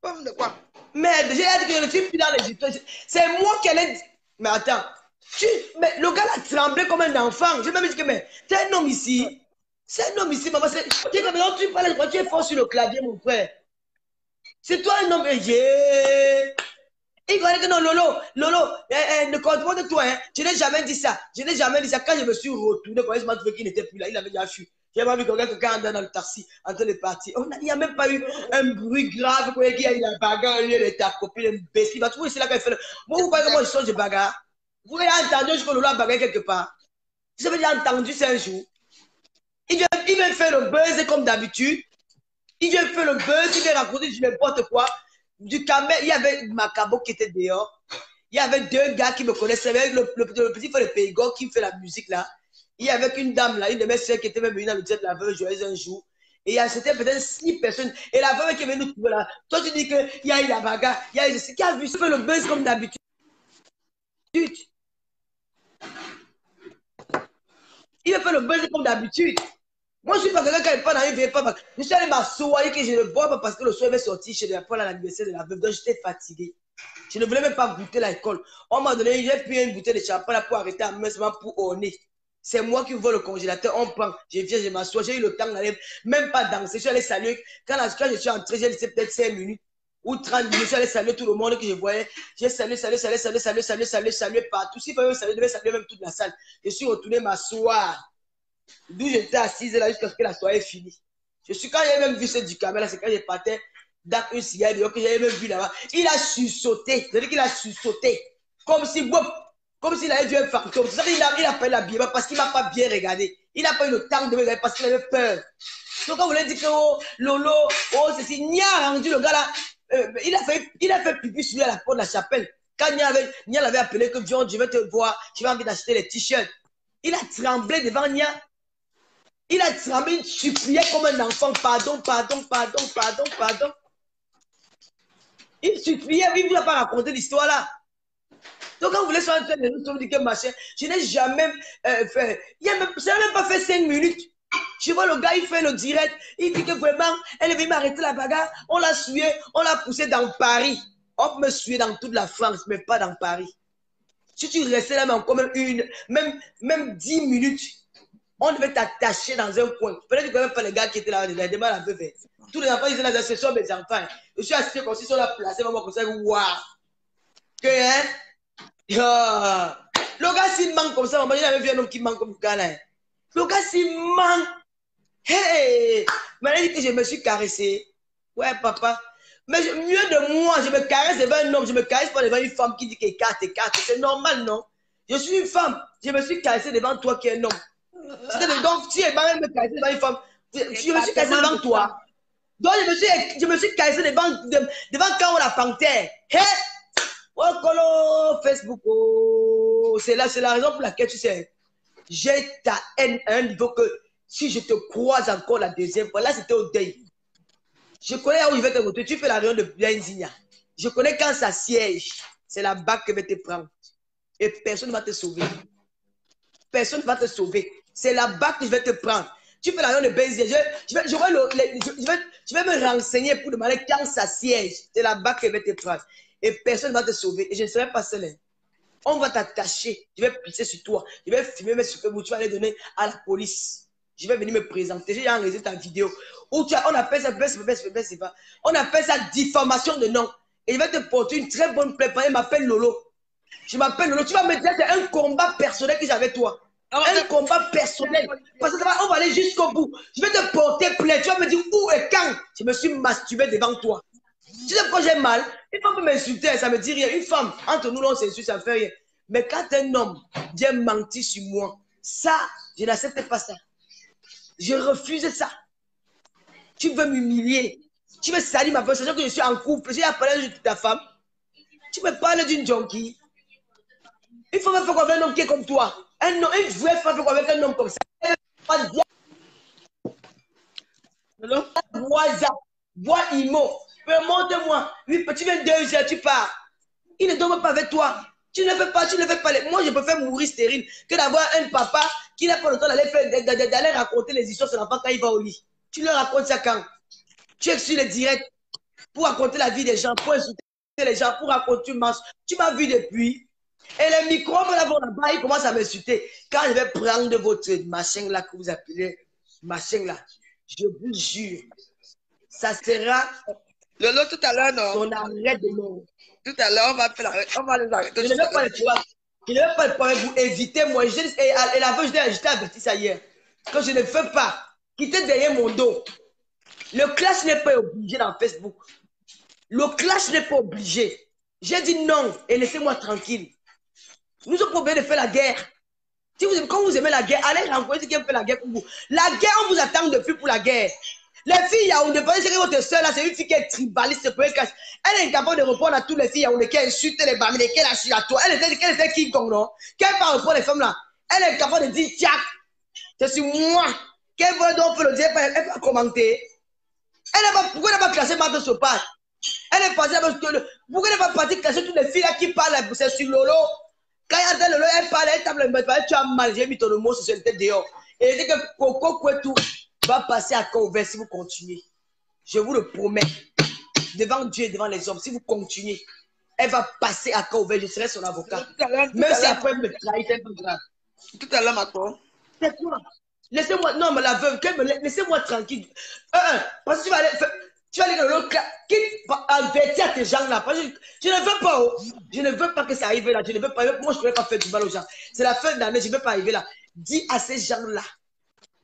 Pomme de quoi? Merde, j'ai dit que je ne suis plus dans les gifles. C'est moi qui allais. Mais attends. Mais le gars a tremblé comme un enfant. J'ai même dit que mais c'est un homme ici. C'est un homme ici, maman. Tu parles, tu es fort sur le clavier, mon frère. C'est toi un homme. Il connaît que non, Lolo, ne compte pas de toi. Hein. Je n'ai jamais dit ça. Je n'ai jamais dit ça. Quand je me suis retourné, quand je m'en trouvé qu'il n'était plus là, il avait déjà fui. J'ai pas vu quelqu'un dans le taxi en train de partir. Il n'y a même pas eu un bruit grave. Il y a eu la bagarre, il y a ta copine, imbécile. Vous voyez, c'est là qu'elle fait. Moi, vous voyez comment je sors de bagarre. Vous avez entendu que Lolo a bagarre quelque part. Vous avez déjà entendu ça un jour. Il vient faire le buzz comme d'habitude. Il vient faire le buzz, il vient raconter du n'importe quoi. Du camé, il y avait Macabo qui était dehors. Il y avait 2 gars qui me connaissaient. Le petit frère de Périgord qui fait la musique là. Il y avait une dame là, une de mes soeurs qui était même venue dans le jet de la veuve joyeuse un jour. Et c'était peut-être 6 personnes. Et la veuve qui est venue nous trouver là. Toi, tu dis qu'il y a eu la bagarre. Il y a eu ce qui a vu, il fait le buzz comme d'habitude. Il a fait le buzz comme d'habitude. Moi, je ne suis pas quelqu'un qui n'est pas dans une vieille femme. Je suis allé m'asseoir que je ne bois pas parce que le soir, il avait sorti chez la Paul à l'anniversaire de la veuve. Donc, j'étais fatigué. Je ne voulais même pas goûter l'alcool. On m'a donné, j'ai pris une bouteille de champagne pour arrêter à main seulement pour orner. C'est moi qui ouvre le congélateur, on prend, je viens, je m'assois, j'ai eu le temps d'aller, même pas danser, je suis allé saluer. Quand je suis entré, j'ai laissé peut-être 5 minutes ou 30 minutes, je suis allé saluer tout le monde que je voyais. J'ai salué partout. Si je devais saluer même toute la salle. Je suis retourné m'asseoir. D'où j'étais assise là jusqu'à ce que la soirée finie. Quand j'ai même vu ce du caméra, c'est quand j'ai partais dans une cigarette dehors que j'avais même vu là-bas. Il a sursauté. C'est-à-dire qu'il a sursauté. Comme s'il avait vu un fantôme. C'est ça qu'il a pas eu la bière parce qu'il ne m'a pas bien regardé. Il n'a pas eu le temps de me regarder parce qu'il avait peur. Donc, quand vous voulez dire que oh, Lolo, oh, ceci, Nia a rendu le gars là. Il a fait pipi sur lui à la porte de la chapelle. Quand Nia l'avait appelé que John, je vais te voir, tu vas envie d'acheter les t-shirts. Il a tremblé devant Nia. Il a tremblé, il suppliait comme un enfant. Pardon, pardon, pardon, pardon, pardon. Il suppliait, il ne vous a pas raconté l'histoire là. Donc quand vous voulez sur un train de nous dire que machin, je n'ai jamais fait, ça n'a même pas fait 5 minutes. Je vois le gars, il fait le direct, il dit que vraiment, elle est venue m'arrêter la bagarre, on l'a sué, on l'a poussé dans Paris. On peut me suer dans toute la France, mais pas dans Paris. Si tu restais là, même 10 minutes, on devait t'attacher dans un coin. Peut-être que tu ne connais pas les gars qui étaient là, les démarres à peu fait. Tous les enfants, ils étaient là, ce sont mes enfants. Je suis assis comme si ils sont là placés, maman, comme ça, waouh. Que, hein? Le gars, s'il manque comme ça, maman, il avait vu un homme qui manque comme le gars là. Le gars, s'il manque. Hey! Maintenant, il dit que je me suis caressé. Ouais, papa. Mais mieux de moi, je me caresse devant un homme, je me caresse pas devant une femme qui dit qu'écarte. C'est normal, non? Je suis une femme, je me suis caressé devant toi qui es un homme. Donc, si elle va me caresser devant une femme, je me suis cassé devant toi. Donc, je me suis cassé devant quand on la panthère. Hé! Oh, colo, Facebook, oh. C'est la raison pour laquelle, tu sais, j'ai ta haine à un niveau que si je te croise encore la deuxième fois, là, c'était au deuil. Je connais où je vais te retrouver. Tu fais la réunion de Bienzigna. Je connais quand ça siège. C'est la bague que va te prendre. Et personne ne va te sauver. Personne ne va te sauver. C'est la bague que je vais te prendre. Tu fais la réunion de Bienzigna. Je vais me renseigner pour demander quand ça siège. C'est la bague que va te prendre. Et personne ne va te sauver. Et je ne serai pas seul. On va t'attacher. Je vais pisser sur toi. Je vais filmer mes super. Tu vas les donner à la police. Je vais venir me présenter. J'ai enregistré ta vidéo. Où on appelle ça, on appelle ça diffamation de nom. Et je vais te porter une très bonne plainte. Il m'appelle Lolo. Je m'appelle Lolo. Tu vas me dire c'est un combat personnel que j'ai avec toi. Un combat personnel. Parce que on va aller jusqu'au bout. Je vais te porter plainte. Tu vas me dire où et quand je me suis masturbé devant toi. Tu sais pourquoi j'ai mal? Une femme peut m'insulter, ça me dit rien. Une femme, entre nous, on s'insulte, ça ne fait rien. Mais quand un homme vient mentir sur moi, ça, je n'accepte pas ça. Je refuse ça. Tu veux m'humilier. Tu veux salir ma personne, que je suis en couple. J'ai appelé de ta femme. Tu me parles d'une junkie. Il faut me faire convaincre un homme qui est comme toi. Un homme, une vraie femme peut convaincre un homme comme ça. Bois Imo. Montre-moi. Oui, tu viens 2 heures, tu pars. Il ne dort pas avec toi. Tu ne fais pas, Moi, je préfère mourir stérile que d'avoir un papa qui n'a pas le temps d'aller raconter les histoires sur l'enfant quand il va au lit. Tu leur racontes ça quand? Tu es sur le direct pour raconter la vie des gens, pour insulter les gens, pour raconter une masse. Tu m'as vu depuis. Et les microbes là-bas, ils commencent à m'insulter. Quand je vais prendre votre machin là que vous appelez machin là, je vous jure, ça sera Lolo, tout à l'heure, non? son arrêt de mort. Tout à l'heure, on va les arrêter. Je ne vais pas les voir. Je ne vais pas le problème. Vous évitez-moi. Et la veuve, je t'ai averti ça hier. Que je ne veux pas quitter derrière mon dos. Le clash n'est pas obligé dans Facebook. Le clash n'est pas obligé. J'ai dit non et laissez-moi tranquille. Nous sommes pas obligés de faire la guerre. Si quand vous aimez la guerre, allez rencontrer quelqu'un qui fait la guerre pour vous. La guerre, on vous attend depuis pour la guerre. Les filles Yaoundé, parce que votre soeur là, c'est une fille qui est tribaliste, elle est incapable de répondre à toutes les filles Yaoundé qui insultent les bamines, qui lâchent à toi. Elle était qui gong, non? Qu'elle parle répondre les femmes là. Elle est incapable de dire tchac. C'est sur moi. Qu'elle veut donc faire le dire, elle va commenter. Pourquoi elle n'a pas classé Marthe Sopage? Elle est passée avec pourquoi elle n'a pas parti classer toutes les filles là qui parlent, c'est sur Lolo. Quand il y a Lolo, elle parle, elle tape le tu as mal, j'ai mis ton mot sur cette tête dehors. Et elle dit que Coco Kwetou va passer à corps ouvert si vous continuez. Je vous le promets. Devant Dieu et devant les hommes, si vous continuez, elle va passer à corps ouvert. Je serai son avocat. Même si après elle me trahit, c'est pas grave. Tout à l'heure, Macron. C'est quoi? Laissez-moi, non, mais la veuve, laissez-moi tranquille. Parce que tu vas aller dans l'autre cas. Qui va avertir tes gens là? Parce que je ne veux pas, je ne veux pas que ça arrive là. Je ne veux pas, moi je ne pourrais pas faire du mal aux gens. C'est la fin d'année, je ne veux pas arriver là. Dis à ces gens là.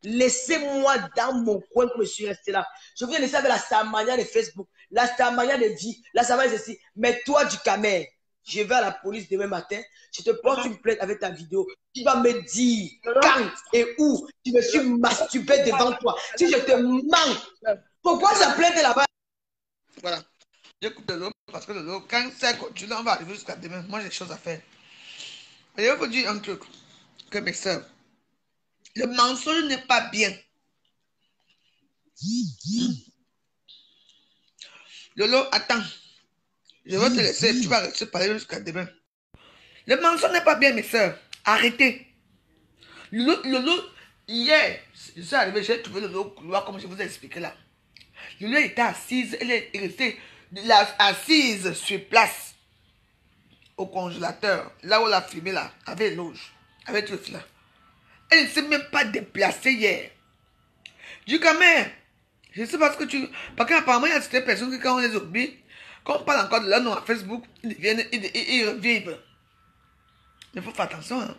Laissez-moi dans mon coin que je suis resté là. Je vous ai laissé avec la Starmania de Facebook, la Starmania de vie, la Starmania de ceci. Mais toi, du Camer, je vais à la police demain matin. Je te porte une plainte avec ta vidéo. Tu vas me dire quand et où tu me suis masturbé devant toi. Si je te mens, pourquoi ça plainte là-bas? Voilà. J'écoute de l'eau parce que de l'eau, quand ça continue, on va arriver jusqu'à demain. Moi, j'ai des choses à faire. Et je vais vous dire un truc que mes soeurs, Le mensonge n'est pas bien. Lolo, attends. Je vais te laisser. Tu vas rester parler jusqu'à demain. Le mensonge n'est pas bien, mes soeurs. Arrêtez. Lolo, hier, je suis arrivé, j'ai trouvé Lolo au couloir, comme je vous ai expliqué là. Lolo était assise, elle est restée assise sur place, au congélateur, là où la fumée là, avec l'auge, avec tout cela. Elle ne s'est même pas déplacée hier. Je dis quand même, je sais pas ce que tu... Parce qu'apparemment, il y a certaines personnes qui, quand on les oublie, quand on parle encore de leur nom à Facebook, ils viennent, ils revivent. Il faut faire attention. Hein.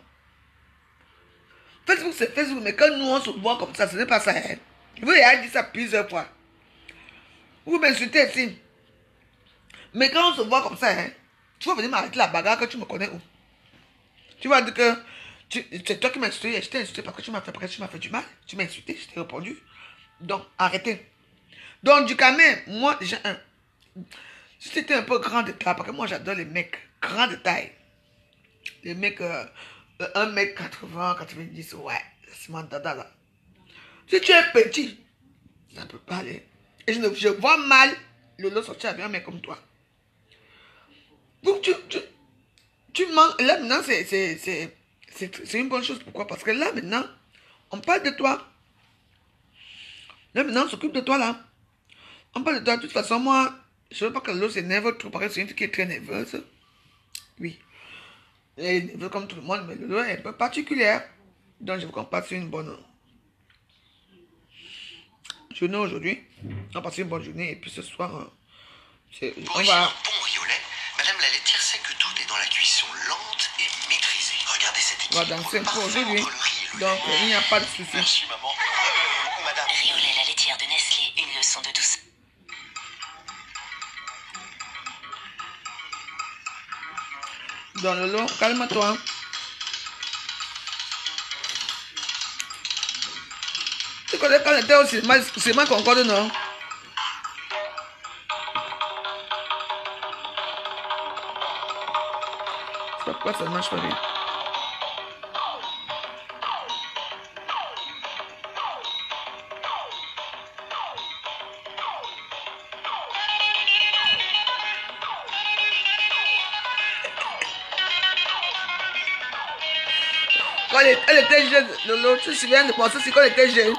Facebook, c'est Facebook, mais quand nous, on se voit comme ça, ce n'est pas ça. Hein. Je vous ai dit ça plusieurs fois. Vous m'insultez ici. Mais quand on se voit comme ça, hein, tu vas venir m'arrêter la bagarre que tu me connais où. Tu vas dire que c'est toi qui m'as insulté, je t'ai insulté parce que tu m'as fait du mal. Tu m'as insulté, je t'ai répondu. Donc, arrêtez. Donc, du même, moi, déjà, si c'était un peu grand de taille, parce que moi, j'adore les mecs grands de taille. Les mecs, 1m80, 90, ouais, c'est mon dada là. Si tu es petit, ça peut pas aller. Et je vois mal Lolo sortir avec un mec comme toi. Donc, tu manques. Là, maintenant, c'est une bonne chose. Pourquoi? Parce que là, maintenant, on parle de toi. Là, maintenant, on s'occupe de toi, là. On parle de toi. De toute façon, moi, je ne veux pas que Lolo s'énerve trop, parce que c'est une fille qui est très nerveuse. Oui. Elle est nerveuse comme tout le monde, mais Lolo est un peu particulière. Donc, je veux qu'on passe une bonne journée aujourd'hui. On va passer une bonne journée. Et puis, ce soir, on va... Bon riolet, Madame la laitière sait que tout est dans la cuisson lente et maîtrisée. Regardez cette équipe. On va danser pour aujourd'hui. Donc, il n'y a pas de souci. Merci, maman. Madame. Riolet, la laitière de Nestlé, une leçon de douceur. Dans le lot, calme-toi. Tu connais quand on était au cinéma Concorde, non? Je sais pas pourquoi ça ne marche pas bien. Quand elle était jeune, Lolo, tu te souviens de penser si quand elle était jeune?